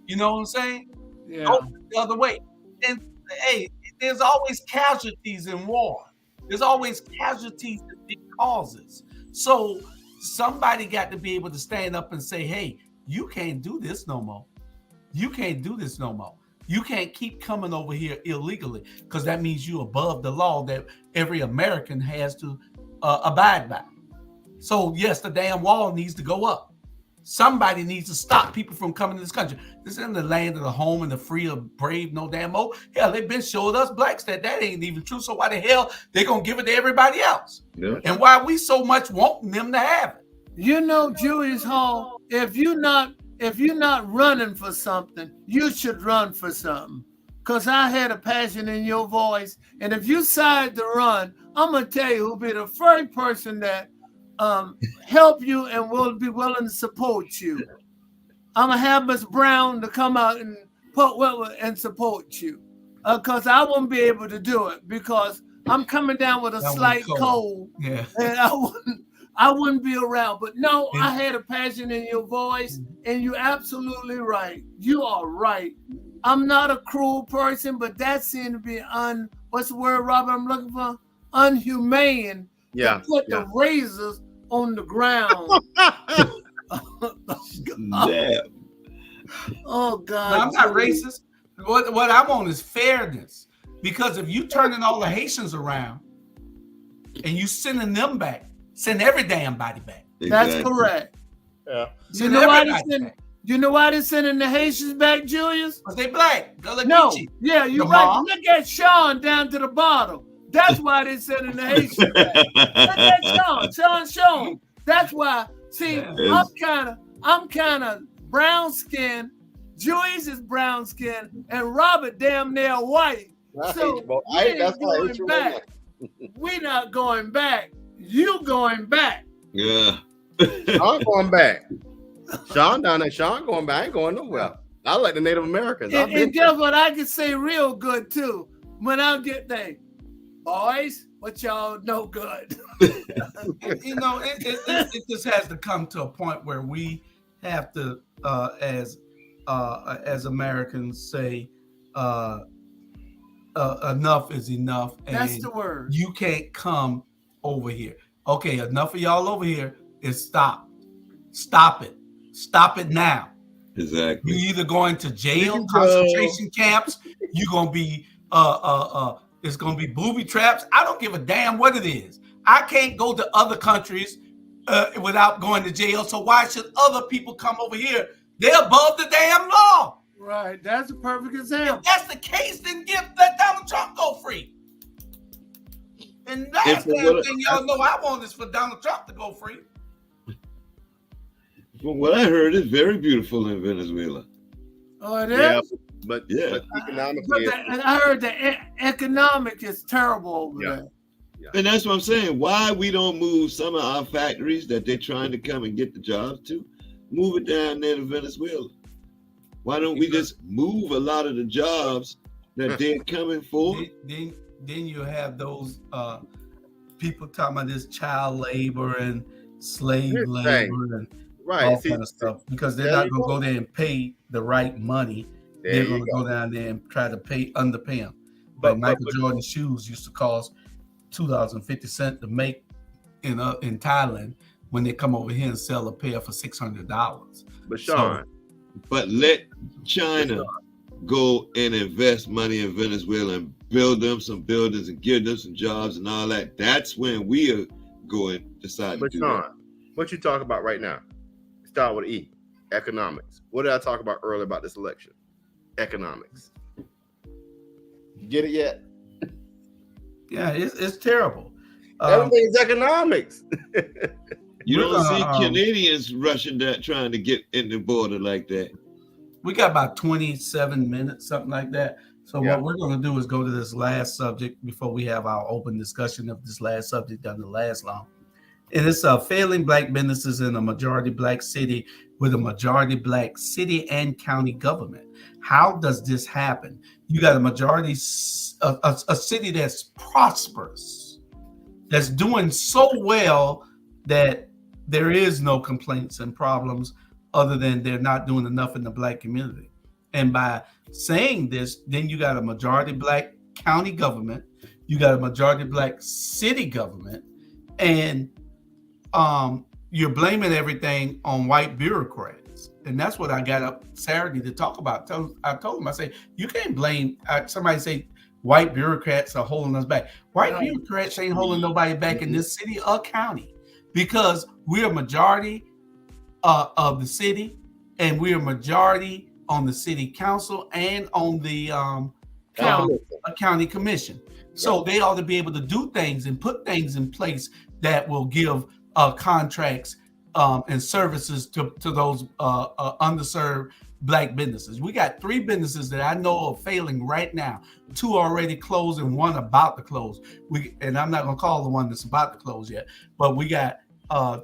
You know what I'm saying? Yeah. Go the other way. And hey, there's always casualties in war. There's always casualties that big causes. So somebody got to be able to stand up and say, hey, you can't do this no more. You can't do this no more. You can't keep coming over here illegally because that means you're above the law that every American has to abide by. So yes, the damn wall needs to go up. Somebody needs to stop people from coming to this country. This isn't the land of the home and the free of brave, no damn more. Hell, they've been showing us blacks that ain't even true. So why the hell they gonna give it to everybody else? Yeah. And why we so much wanting them to have it? Julius Hall, if you're not running for something, you should run for something. Because I had a passion in your voice. And if you decide to run, I'm going to tell you who'll be the first person that help you and will be willing to support you. I'm going to have Ms. Brown to come out and support you. Because I won't be able to do it because I'm coming down with a slight cold. Yeah. And I wouldn't be around. But no, I had a passion in your voice, and you're absolutely right. You are right. I'm not a cruel person, but that seemed to be what's the word, Robert, I'm looking for? Unhumane. Yeah. To put the razors on the ground. Yeah. Oh, God. No, I'm not racist. What I want is fairness. Because if you turning all the Haitians around and you sending them back, send every damn body back. Exactly. That's correct. Yeah. You know why they're sending the Haitians back, Julius? Because they black. No. Yeah, you're right. Look at Sean down to the bottom. That's why they're sending the Haitians back. Look at Sean. That's why. See, I'm kind of brown skinned. Julius is brown skinned, and Robert damn near white. So we're not going back. You going back. Yeah. I'm going back. Sean down there. Sean going back. I ain't going nowhere. I like the Native Americans. And guess what? I can say real good too. When I get there, boys, what y'all know good. You know, it just has to come to a point where we have to, as Americans, say, enough is enough. And that's the word. You can't come over here. Okay, enough of y'all over here. Is stop. Stop it. Stop it now. Exactly. You either going to jail, concentration camps. You're gonna be it's gonna be booby traps. I don't give a damn what it is. I can't go to other countries without going to jail. So why should other people come over here? They're above the damn law. Right. That's a perfect example. If that's the case, then let Donald Trump go free. And that's the damn thing y'all know I want is for Donald Trump to go free. From what I heard, it's very beautiful in Venezuela. Oh, it is? Yeah, but economically, I heard the economic is terrible over there. Yeah. And that's what I'm saying. Why we don't move some of our factories that they're trying to come and get the jobs to, move it down there to Venezuela? Why don't we just move a lot of the jobs that they're coming for? Then you have those people talking about this child labor and slave labor and all kind of stuff, because they're not going to go there and pay the right money. They're going to go down there and try to underpay them. But Michael Jordan shoes used to cost $2.50 to make in Thailand. When they come over here and sell a pair for $600. But Sean, but let China go and invest money in Venezuela and build them some buildings and give them some jobs and all that. That's when we are going to decide to do Sean, that. What you talk about right now? Start with E. Economics. What did I talk about earlier about this election? Economics. You get it yet? Yeah, it's terrible. Everything is economics. You don't see Canadians rushing that, trying to get in the border like that. We got about 27 minutes, something like that. So what we're going to do is go to this last subject before we have our open discussion of this last subject doesn't last long. And it's failing black businesses in a majority black city with a majority black city and county government. How does this happen? You got a majority, a city that's prosperous, that's doing so well that there is no complaints and problems other than they're not doing enough in the black community. And by saying this, then you got a majority black county government, you got a majority black city government, and you're blaming everything on white bureaucrats. And that's what I got up Saturday to talk about. I told him, I say, you can't blame, somebody say white bureaucrats are holding us back. White bureaucrats ain't holding nobody back in this city or county, because we're a majority of the city, and we're a majority on the city council and on the county commission. So they ought to be able to do things and put things in place that will give contracts and services to those underserved black businesses. We got 3 businesses that I know are failing right now. 2 already closed and 1 about to close. And I'm not gonna call the one that's about to close yet, but we got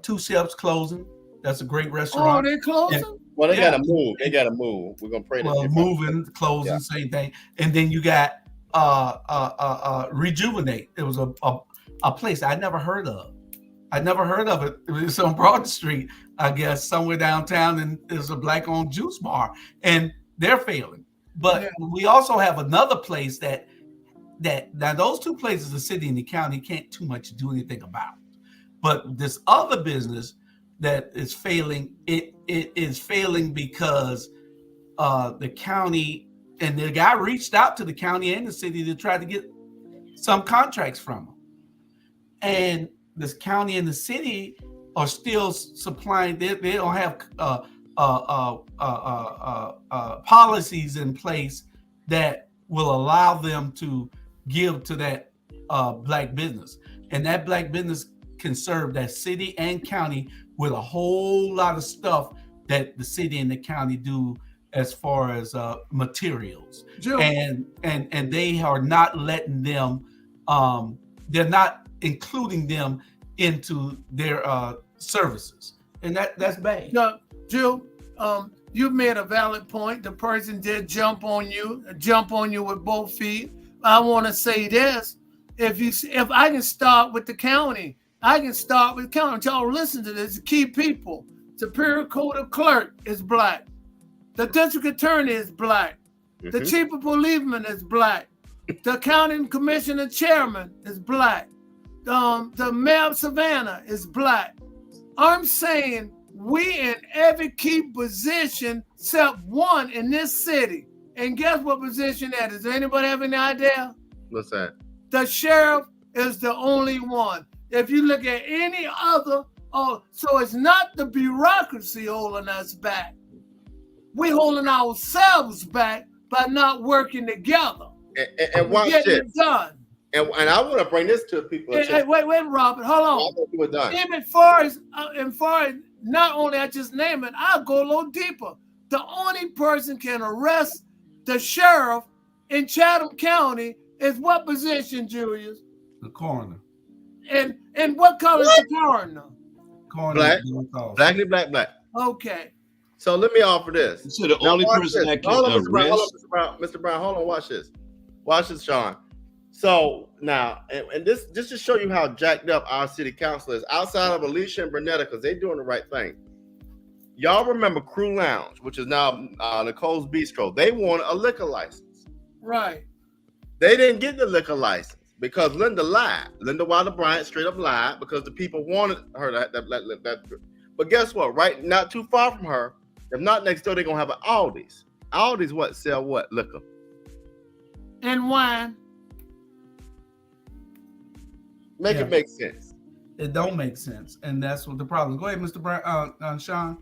2 chefs closing. That's a great restaurant. Oh, they're closing? Well, they gotta move. They gotta move. We're gonna pray. Moving, closing, same thing. And then you got Rejuvenate. It was a place I never heard of. I never heard of it. It's on Broad Street, I guess, somewhere downtown, and there's a black-owned juice bar, and they're failing. But we also have another place that now those 2 places, the city and the county, can't too much do anything about. But this other business that is failing, it is failing because the county and the guy reached out to the county and the city to try to get some contracts from them, and this county and the city are still supplying. They don't have policies in place that will allow them to give to that black business, and that black business can serve that city and county with a whole lot of stuff that the city and the county do as far as materials. And they are not letting them. They're not including them into their services, and that's bad. No, Jill, you made a valid point. The person did jump on you with both feet. I want to say this: if I can start with the county, Y'all listen to this. Key people. Superior Court Clerk is black. The district attorney is black. The chief of policeman is black. The county commissioner chairman is black. The mayor of Savannah is black. I'm saying we in every key position except one in this city. And guess what position that is? Does anybody have any idea? What's that? The sheriff is the only one. If you look at any other, so it's not the bureaucracy holding us back. We're holding ourselves back by not working together. And watch getting it done. And I want to bring this to people. Hey, wait, Robert, hold on. Even as far as not only I just name it, I'll go a little deeper. The only person can arrest the sheriff in Chatham County is what position, Julius? The coroner. And what color is the coroner? Coroner. Black. Okay. So let me offer this. So the only person that can arrest. Mr. Brown, hold on. Watch this. Watch this, Sean. So now, and this just to show you how jacked up our city council is, outside of Alicia and Bernetta, because they're doing the right thing. Y'all remember Crew Lounge, which is now Nicole's Bistro. They wanted a liquor license. Right. They didn't get the liquor license because Linda lied. Linda Wilder Bryant straight up lied because the people wanted her that. But guess what? Right, not too far from her, if not next door, they're gonna have an Aldi's. Aldi's what? Sell what? Liquor. And wine. It make sense. It don't make sense, and that's what the problem. Go ahead, Mr. Brown, Sean.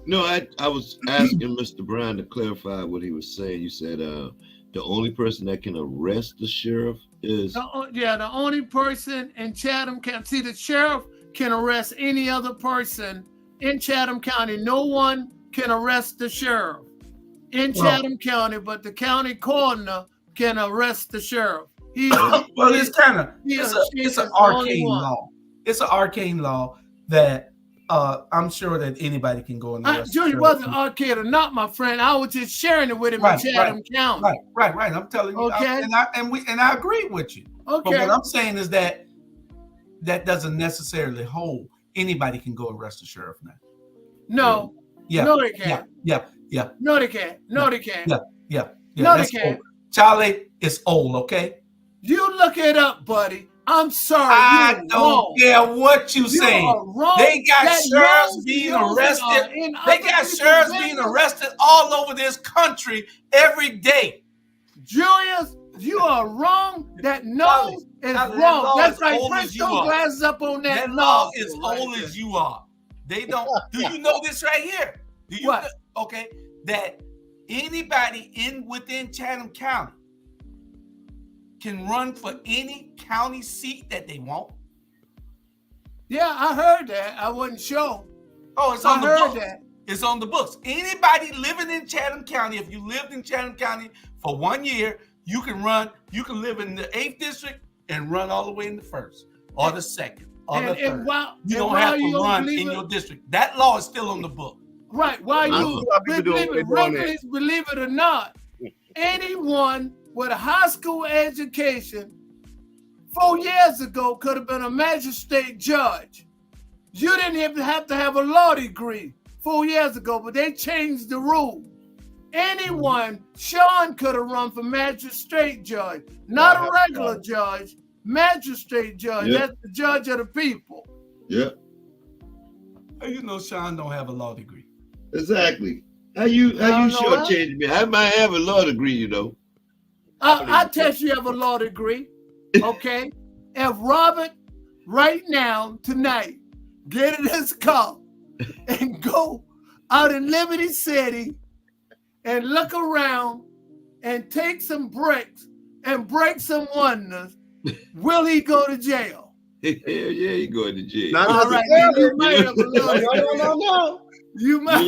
No, I was asking Mr. Brown to clarify what he was saying. You said the only person that can arrest the sheriff is the only person in Chatham County. See, the sheriff can arrest any other person in Chatham County. No one can arrest the sheriff in Chatham County, but the county coroner can arrest the sheriff. It's an arcane law. It's an arcane law that I'm sure that anybody can go and arrest. Julie wasn't arcane or not, my friend. I was just sharing it with him in Chatham County. Right. I'm telling you. Okay. And I agree with you. Okay. But what I'm saying is that doesn't necessarily hold. Anybody can go arrest the sheriff now. No. Yeah. No, they can't. Yeah. No, they can't. No, they can't. Yeah. No, they can't. Old. Charlie, it's old, okay? You look it up, buddy. I'm sorry. I don't care what you say. They got sheriffs being arrested. They got sheriffs being arrested all over this country every day. Julius, you are wrong. That nose is wrong. That's right. Put your glasses up on that. That law is old as you are. They don't. Do you know this right here? Do you? What? Okay, that anybody within Chatham County can run for any county seat that they want. Yeah, I heard that. I wasn't sure. Oh, it's on the books. It's on the books. Anybody living in Chatham County, if you lived in Chatham County for 1 year, you can run. You can live in the 8th district and run all the way in the 1st or the 2nd or the 3rd. You don't have to run in your district. That law is still on the book. Right. Why you believe it or not, anyone with a high school education 4 years ago could have been a magistrate judge. You didn't even have to have a law degree 4 years ago, but they changed the rule. Anyone, Sean could have run for magistrate judge, not a regular judge, magistrate judge. Yep. That's the judge of the people. Yeah. You know, Sean don't have a law degree. Exactly. How you shortchanging me? I might have a law degree, you know. I test you have a law degree, okay? If Robert, right now, tonight, get in his car and go out in Liberty City and look around and take some bricks and break some windows, will he go to jail? Hell yeah, he going to jail. All right, you might have a law degree. No. You might.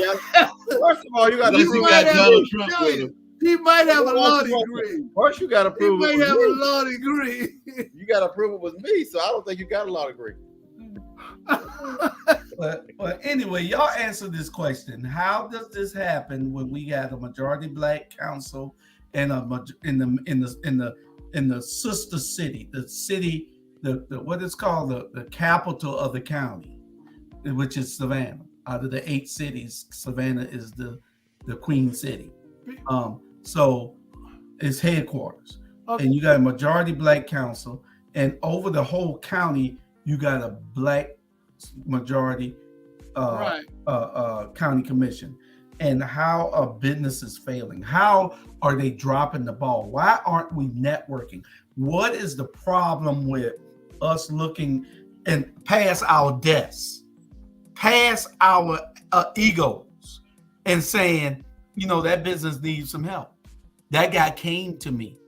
First of all, you got to prove Donald Trump with him. He might have a law degree. First, you got to prove he it. Might have a law degree. You got to prove it was me, so I don't think you got a law degree. Well, anyway, y'all answer this question. How does this happen when we got a majority black council and in the sister city, the what is called the capital of the county, which is Savannah. Out of the 8 cities, Savannah is the queen city. So it's headquarters. Okay. And you got a majority black council, and over the whole county, you got a black majority county commission. And how are businesses failing? How are they dropping the ball? Why aren't we networking? What is the problem with us looking and past our desks, past our egos, and saying, you know, that business needs some help. That guy came to me.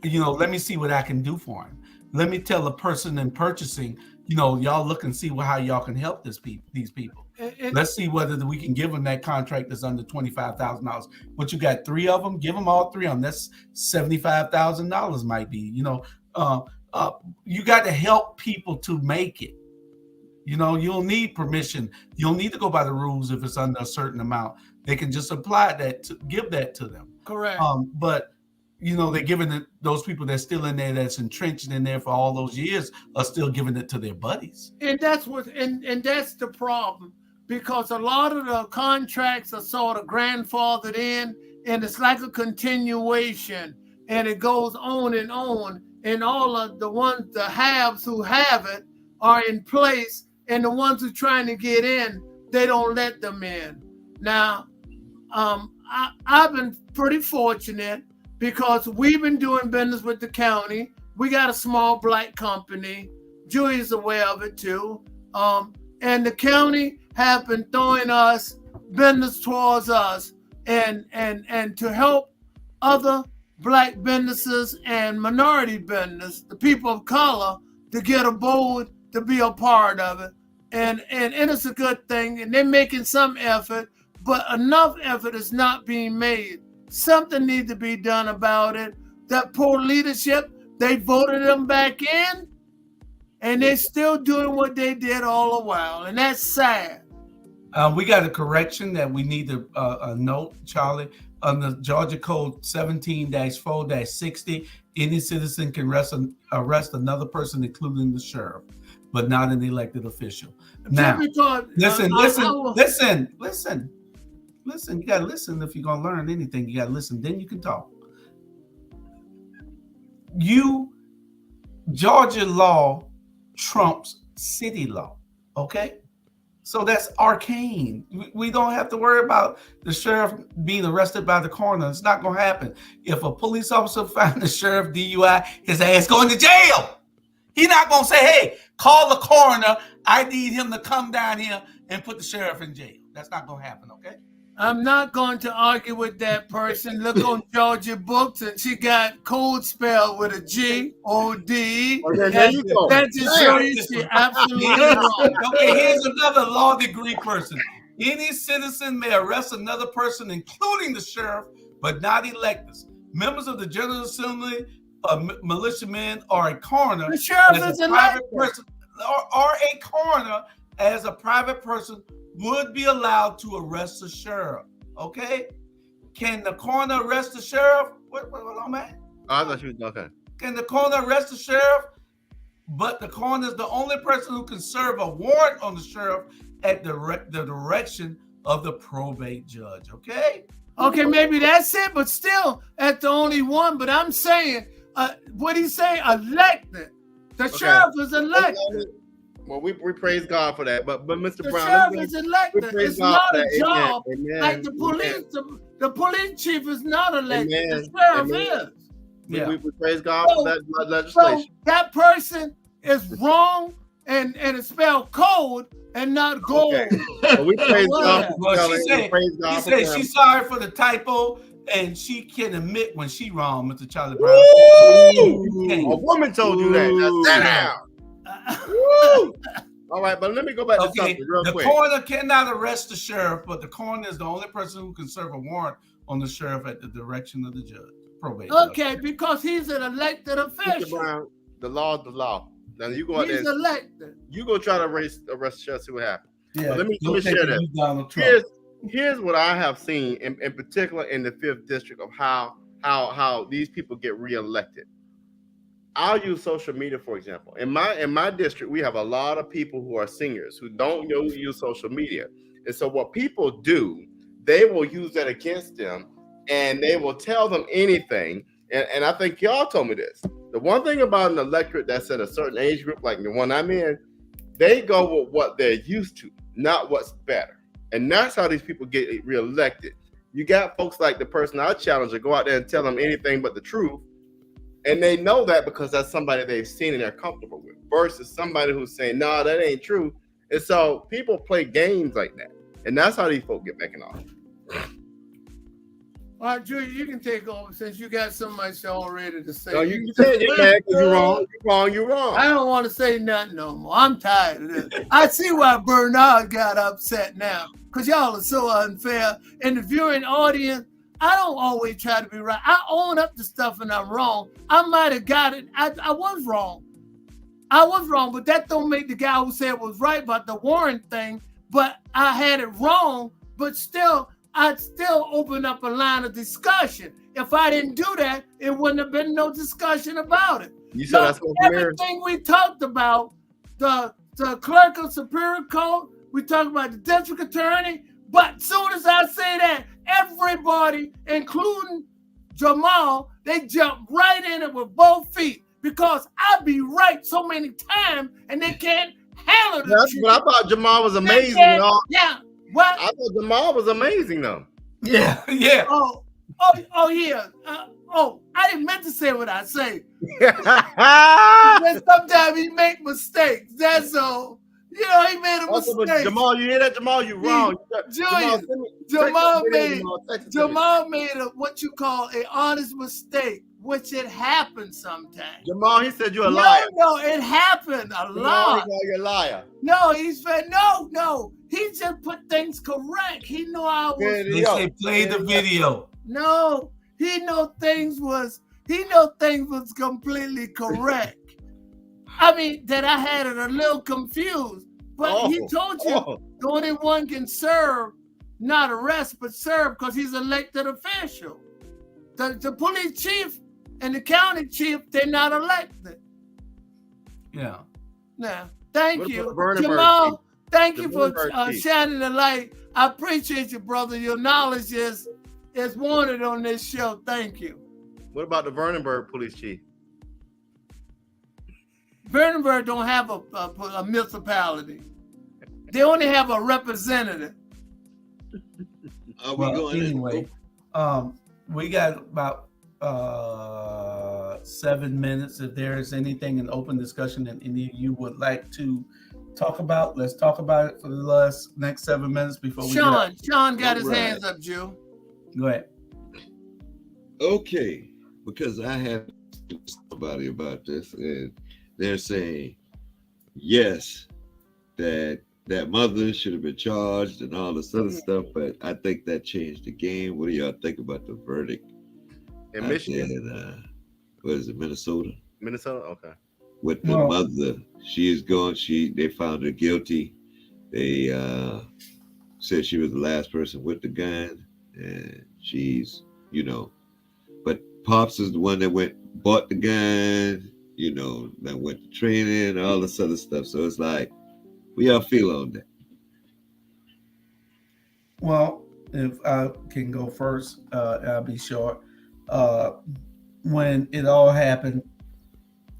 You know, let me see what I can do for him. Let me tell the person in purchasing, you know, y'all look and see how y'all can help these people. Let's see whether we can give them that contract that's under $25,000. But you got 3 of them, give them all 3 of them. That's $75,000 might be. You know, you got to help people to make it. You know, you don't need permission. You don't need to go by the rules if it's under a certain amount. They can just apply that to give that to them. Correct. But you know, they're giving it, those people that's still in there, that's entrenched in there for all those years, are still giving it to their buddies. And that's what, and that's the problem, because a lot of the contracts are sort of grandfathered in, and it's like a continuation, and it goes on, and all of the ones, the haves who have it, are in place, and the ones who are trying to get in, they don't let them in. Now, I've been pretty fortunate, because we've been doing business with the county. We got a small black company. Julia's aware of it too. And the county have been throwing us business towards us and to help other black businesses and minority business, the people of color, to get aboard, to be a part of it. And it's a good thing. And they're making some effort, but enough effort is not being made. Something needs to be done about it. That poor leadership, they voted them back in, and they're still doing what they did all the while, and that's sad. We got a correction that we need to note, Charlie. On the Georgia Code 17-4-60, any citizen can arrest another person, including the sheriff, but not an elected official. Now, listen. Listen, you got to listen if you're going to learn anything. You got to listen, then you can talk. Georgia law trumps city law, okay? So that's arcane. We don't have to worry about the sheriff being arrested by the coroner. It's not going to happen. If a police officer finds the sheriff DUI, his ass going to jail. He's not going to say, hey, call the coroner. I need him to come down here and put the sheriff in jail. That's not going to happen, okay? I'm not going to argue with that person. Look on Georgia books, and she got code spelled with a G-O-D. That just shows you she absolutely wrong. Okay, here's another law degree person. Any citizen may arrest another person, including the sheriff, but not electors, members of the General Assembly, militiamen, or a coroner. The sheriff is a private person, or a coroner as a private person would be allowed to arrest the sheriff. Okay? Can the coroner arrest the sheriff? What on, man? I thought you was okay. Can the coroner arrest the sheriff? But the coroner is the only person who can serve a warrant on the sheriff at the direction of the probate judge. Okay? Okay, maybe that's it, but still, that's the only one. But I'm saying, what do you say? Elected. The sheriff is elected. Well, we praise God for that, but Mr. The Brown, sheriff is elected. It's not a job like the police. The police chief is not elected. The sheriff is. Yeah. We praise God for that legislation. So that person is wrong, and it's spelled code and not gold. Okay. Well, we praise God. She said she's sorry for the typo, and she can admit when she wrong, Mr. Charlie Brown. A woman told you that. Now sit down. Woo! All right, but let me go back to something real quick. The coroner cannot arrest the sheriff, but the coroner is the only person who can serve a warrant on the sheriff at the direction of the judge. Probate. Okay, because he's an elected official. Mr. Brown, the law is the law. Now you go out there. He's elected. You go try to arrest Shell, see what happens. Yeah, But let me don't share take that. it, Donald Trump. Here's what I have seen in particular in the 5th district of how these people get reelected. I'll use social media, for example. In my district, we have a lot of people who are seniors who don't use social media. And so what people do, they will use that against them, and they will tell them anything. And I think y'all told me this. The one thing about an electorate that's at a certain age group, like the one I'm in, they go with what they're used to, not what's better. And that's how these people get reelected. You got folks like the person I challenge to go out there and tell them anything but the truth. And they know that because that's somebody they've seen and they're comfortable with, versus somebody who's saying, no, that ain't true. And so people play games like that. And that's how these folks get back in office. All right, Julia, you can take over since you got so much already to say. No, you said you're mad because you're wrong. I don't want to say nothing no more. I'm tired of this. I see why Bernard got upset now, because y'all are so unfair. And the viewing audience, I don't always try to be right. I own up to stuff and I'm wrong. I might have got it. I was wrong. I was wrong, but that don't make the guy who said was right about the Warren thing, but I had it wrong, but still, I'd still open up a line of discussion. If I didn't do that, it wouldn't have been no discussion about it. You said that's what everything we talked about, the clerk of Superior Court, we talked about the district attorney, but as soon as I say that, everybody, including Jamal, they jump right in it with both feet because I be right so many times and they can't handle it. But I thought Jamal was amazing. Yeah. What? I thought Jamal was amazing though. Yeah. Oh, yeah. I didn't meant to say what I say. Sometimes he make mistakes. That's all. You know, he made a mistake. Jamal, you hear that? Jamal, you wrong. Jamal made a what you call an honest mistake, which it happens sometimes. Jamal, he said you're a liar. No, it happened a lot. You're a liar. No, he said no. He just put things correct. He knew I was. They say play the video. No, he know things was completely correct. I mean, that I had it a little confused, but he told you the only one can serve, not arrest, but serve because he's elected official. The police chief and the county chief, they're not elected. Yeah. Now, thank you, Jamal. Thank you for shining the light. I appreciate you, brother. Your knowledge is wanted on this show. Thank you. What about the Vernonburg police chief? Vernonburg don't have a municipality. They only have a representative. Anyway, we got about 7 minutes. If there is anything in open discussion that any of you would like to talk about, let's talk about it for the next 7 minutes before we Sean got his hands up, Joe. Go ahead. Okay, because I had somebody about this, and they're saying yes, that mother should have been charged and all this other stuff, but I think that changed the game. What do y'all think about the verdict in Michigan? What is it, Minnesota? Minnesota, okay. With the mother, they found her guilty. They said she was the last person with the gun, and she's, but Pops is the one that bought the gun, that went to training, all this other stuff. So it's like, what y'all feel on that? Well, if I can go first, I'll be short. When it all happened,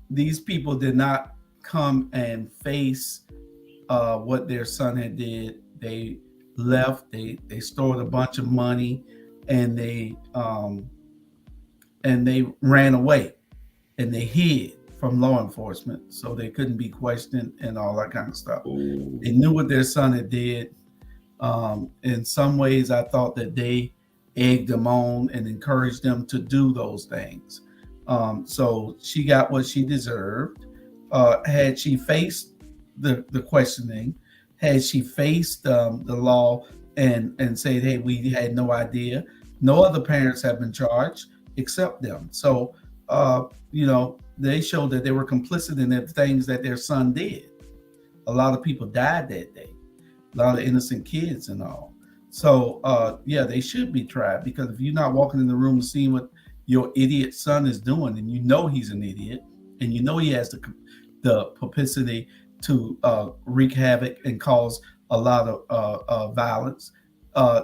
these people did not come and face what their son had did. They left. They stored a bunch of money, and they ran away, and they hid from law enforcement, so they couldn't be questioned and all that kind of stuff. Ooh. They knew what their son had did. In some ways, I thought that they egged them on and encouraged them to do those things. So she got what she deserved. Had she faced the questioning, had she faced the law and said, hey, we had no idea, no other parents have been charged except them. So, they showed that they were complicit in the things that their son did. A lot of people died that day, a lot of innocent kids and all. So yeah, they should be tried, because if you're not walking in the room and seeing what your idiot son is doing, and you know he's an idiot, and you know he has the propensity to wreak havoc and cause a lot of violence,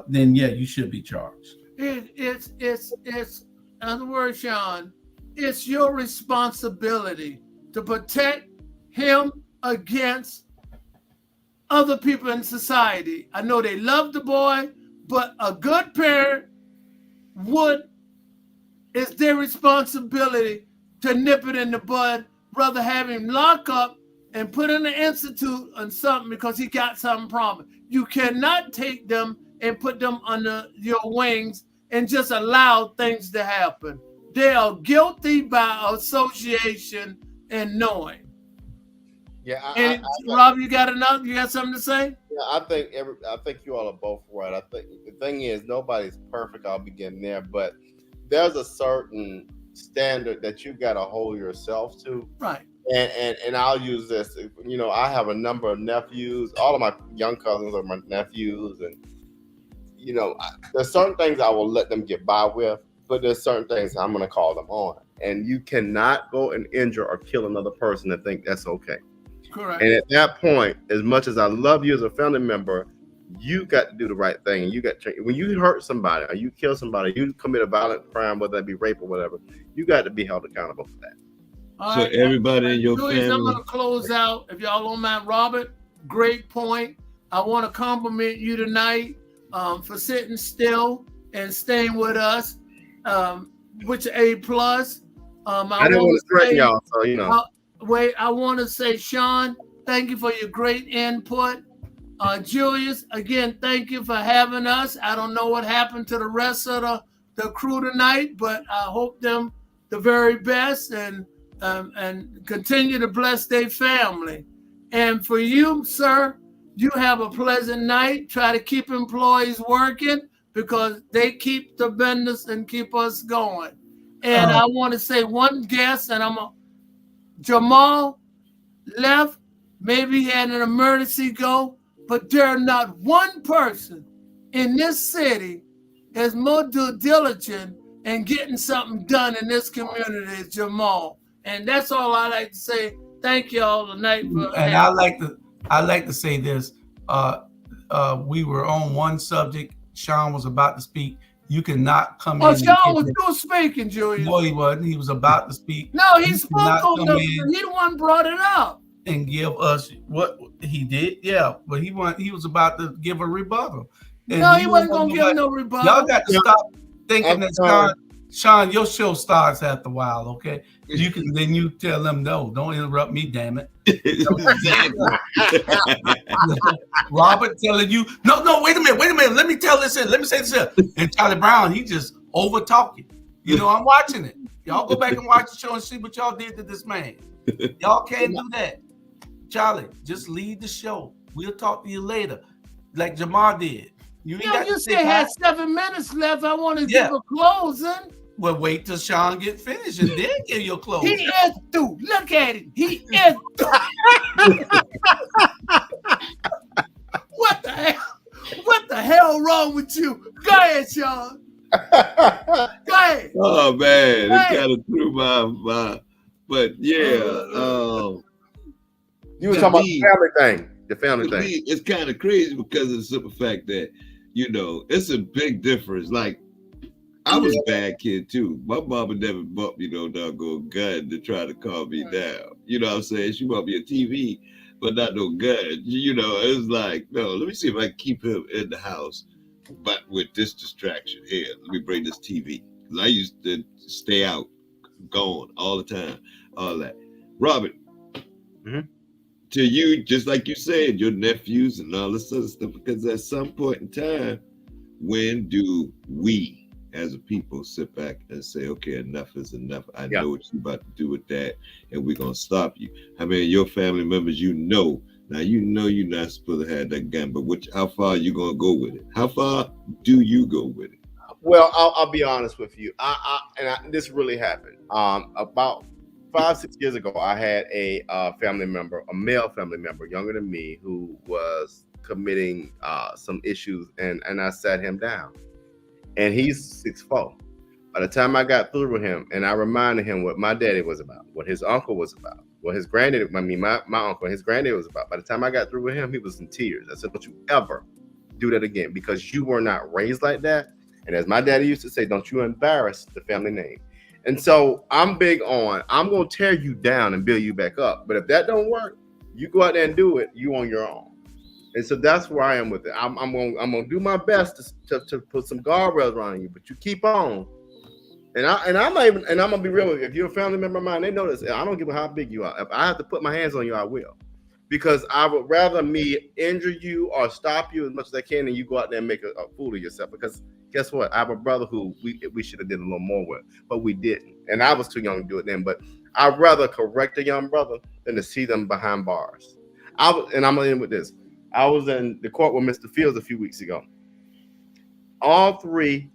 then yeah, you should be charged. It's in other words, Sean, it's your responsibility to protect him against other people in society. I know they love the boy, but a good parent it's their responsibility to nip it in the bud, rather have him lock up and put in an institute on something because he got some problem. You cannot take them and put them under your wings and just allow things to happen. They are guilty by association and knowing. Yeah, Rob, you got something to say? Yeah, I think you all are both right. I think the thing is, nobody's perfect. I'll begin there, but there's a certain standard that you got to hold yourself to. Right. And I'll use this. You know, I have a number of nephews. All of my young cousins are my nephews, and you know, there's certain things I will let them get by with, but there's certain things I'm going to call them on. And you cannot go and injure or kill another person and think that's okay. Correct. And at that point, as much as I love you as a family member, you got to do the right thing. And you got to, when you hurt somebody or you kill somebody, you commit a violent crime, whether that be rape or whatever, you got to be held accountable for that. All so right, everybody in your Louis, family. I'm going to close out. If y'all don't mind, Robert, great point. I want to compliment you tonight for sitting still and staying with us, which A+. I didn't want to threaten y'all, so you know. I want to say, Sean, thank you for your great input. Julius, again, thank you for having us. I don't know what happened to the rest of the crew tonight, but I hope them the very best and continue to bless their family. And for you, sir, you have a pleasant night. Try to keep employees working because they keep the business and keep us going. And I want to say one guest, and Jamal left. Maybe he had an emergency go, but there's not one person in this city is more due diligent in getting something done in this community as Jamal. And that's all I like to say. Thank you all tonight. And I like to say this. We were on one subject. Sean was about to speak. You cannot come in. Sean was still speaking, Julius. No, he wasn't. He was about to speak. No, he spoke on the. He the one brought it up. And give us what he did. Yeah, but he was about to give a rebuttal. And no, he wasn't gonna give no rebuttal. Y'all got to stop thinking that Sean, your show starts after a while, okay? Then you tell them no, don't interrupt me, damn it. Robert telling you, no, wait a minute, let me tell this in, let me say this here. And Charlie Brown, he just over talking. You know, I'm watching it. Y'all go back and watch the show and see what y'all did to this man. Y'all can't do that. Charlie, just leave the show. We'll talk to you later, like Jamar did. You still had 7 minutes left. I want to give a closing. Well, wait till Sean get finished and then give your closing. He is through. Look at him. He is through. What the hell? What the hell wrong with you? Go ahead, Sean. Go ahead. Oh man, it kind of threw my. But yeah. You were talking about the family thing. It's kind of crazy because of the simple fact that, you know, it's a big difference. Like, I was a bad kid too. My mama never bought me no doggone gun to try to calm me down. You know what I'm saying? She bought me a TV, but not no gun. You know, it was like, no, let me see if I can keep him in the house, but with this distraction here. Let me bring this TV. Because I used to stay out, gone all the time, all that. Robert, to you, just like you said, your nephews and all this other stuff, because at some point in time, when do we as a people sit back and say, okay, enough is enough. I know what you're about to do with that, and we're going to stop you. I mean, your family members, now you know you're not supposed to have that gun, but how far are you going to go with it? How far do you go with it? Well, I'll be honest with you. This really happened. About 5-6 years ago, I had a family member, a male family member, younger than me, who was committing some issues, and I sat him down. And he's 6'4". By the time I got through with him, and I reminded him what my daddy was about, what his uncle was about, what his granddaddy, my uncle and his granddaddy was about. By the time I got through with him, he was in tears. I said, don't you ever do that again, because you were not raised like that. And as my daddy used to say, don't you embarrass the family name. And so I'm big on, I'm going to tear you down and build you back up. But if that don't work, you go out there and do it, you on your own. And so that's where I am with it. I'm gonna do my best to put some guardrails around you, but you keep on. And I'm gonna be real with you. If you're a family member of mine, they know this. I don't give a how big you are. If I have to put my hands on you, I will, because I would rather me injure you or stop you as much as I can, than you go out there and make a fool of yourself. Because guess what? I have a brother who we should have did a little more with, but we didn't, and I was too young to do it then. But I'd rather correct a young brother than to see them behind bars. And I'm gonna end with this. I was in the court with Mr. Fields a few weeks ago. All three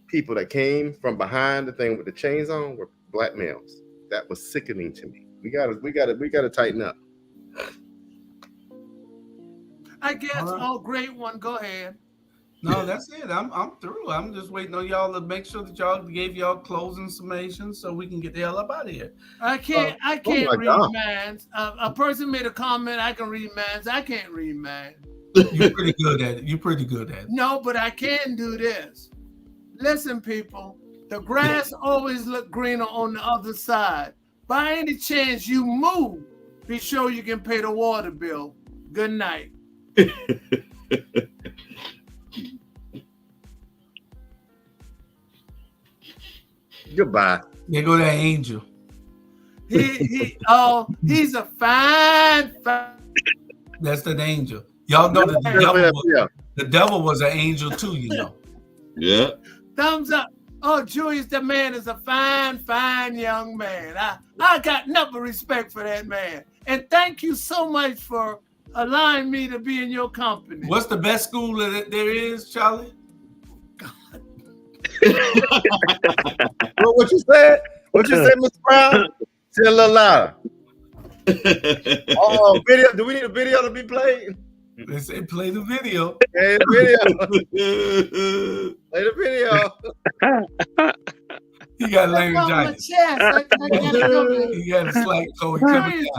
people that came from behind the thing with the chains on were black males. That was sickening to me. We gotta tighten up. I guess. Oh, great one. Go ahead. No, that's it. I'm through. I'm just waiting on y'all to make sure that y'all gave y'all closing summations so we can get the hell up out of here. I can't read minds. A person made a comment. I can read minds. I can't read minds. You're pretty good at it. No, but I can do this. Listen, people, the grass always look greener on the other side. By any chance you move, be sure you can pay the water bill. Good night. Goodbye. There go that angel. He's a fine. That's the angel. Y'all know that the devil was an angel too, you know. Yeah. Thumbs up. Oh, Julius, the man is a fine young man. I got nothing but respect for that man. And thank you so much for allowing me to be in your company. What's the best school that there is, Charlie? What you said? What you said, Mr. Brown? Say a little louder. Oh, video. Do we need a video to be played? They say play the video. Play the video. He got laryngitis. He got a slight cold.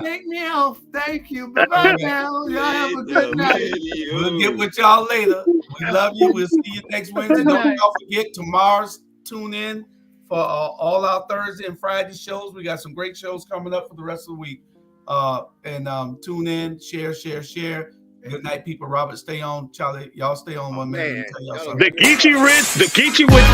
Take me off. Thank you. Bye-bye now. Y'all have a good night. We'll get with y'all later. We love you. We'll see you next Wednesday. Don't y'all forget, tomorrow's tune in for all our Thursday and Friday shows. We got some great shows coming up for the rest of the week. And tune in, share. Good night, people. Robert, stay on. Charlie, y'all stay on 1 minute. Tell y'all something. The Geechee Ritz, the Geechee with.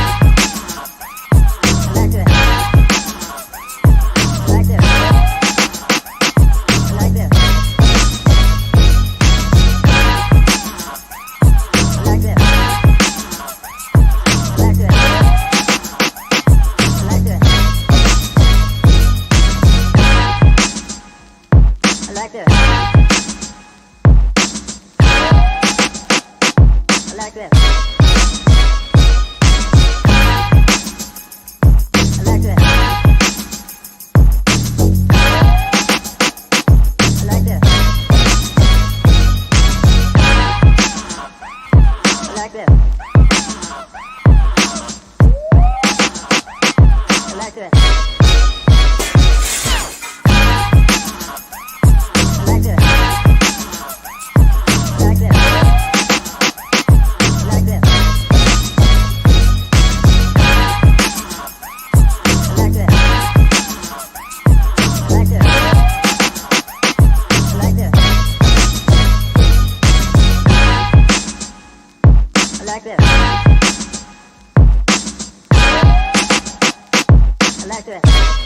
like that.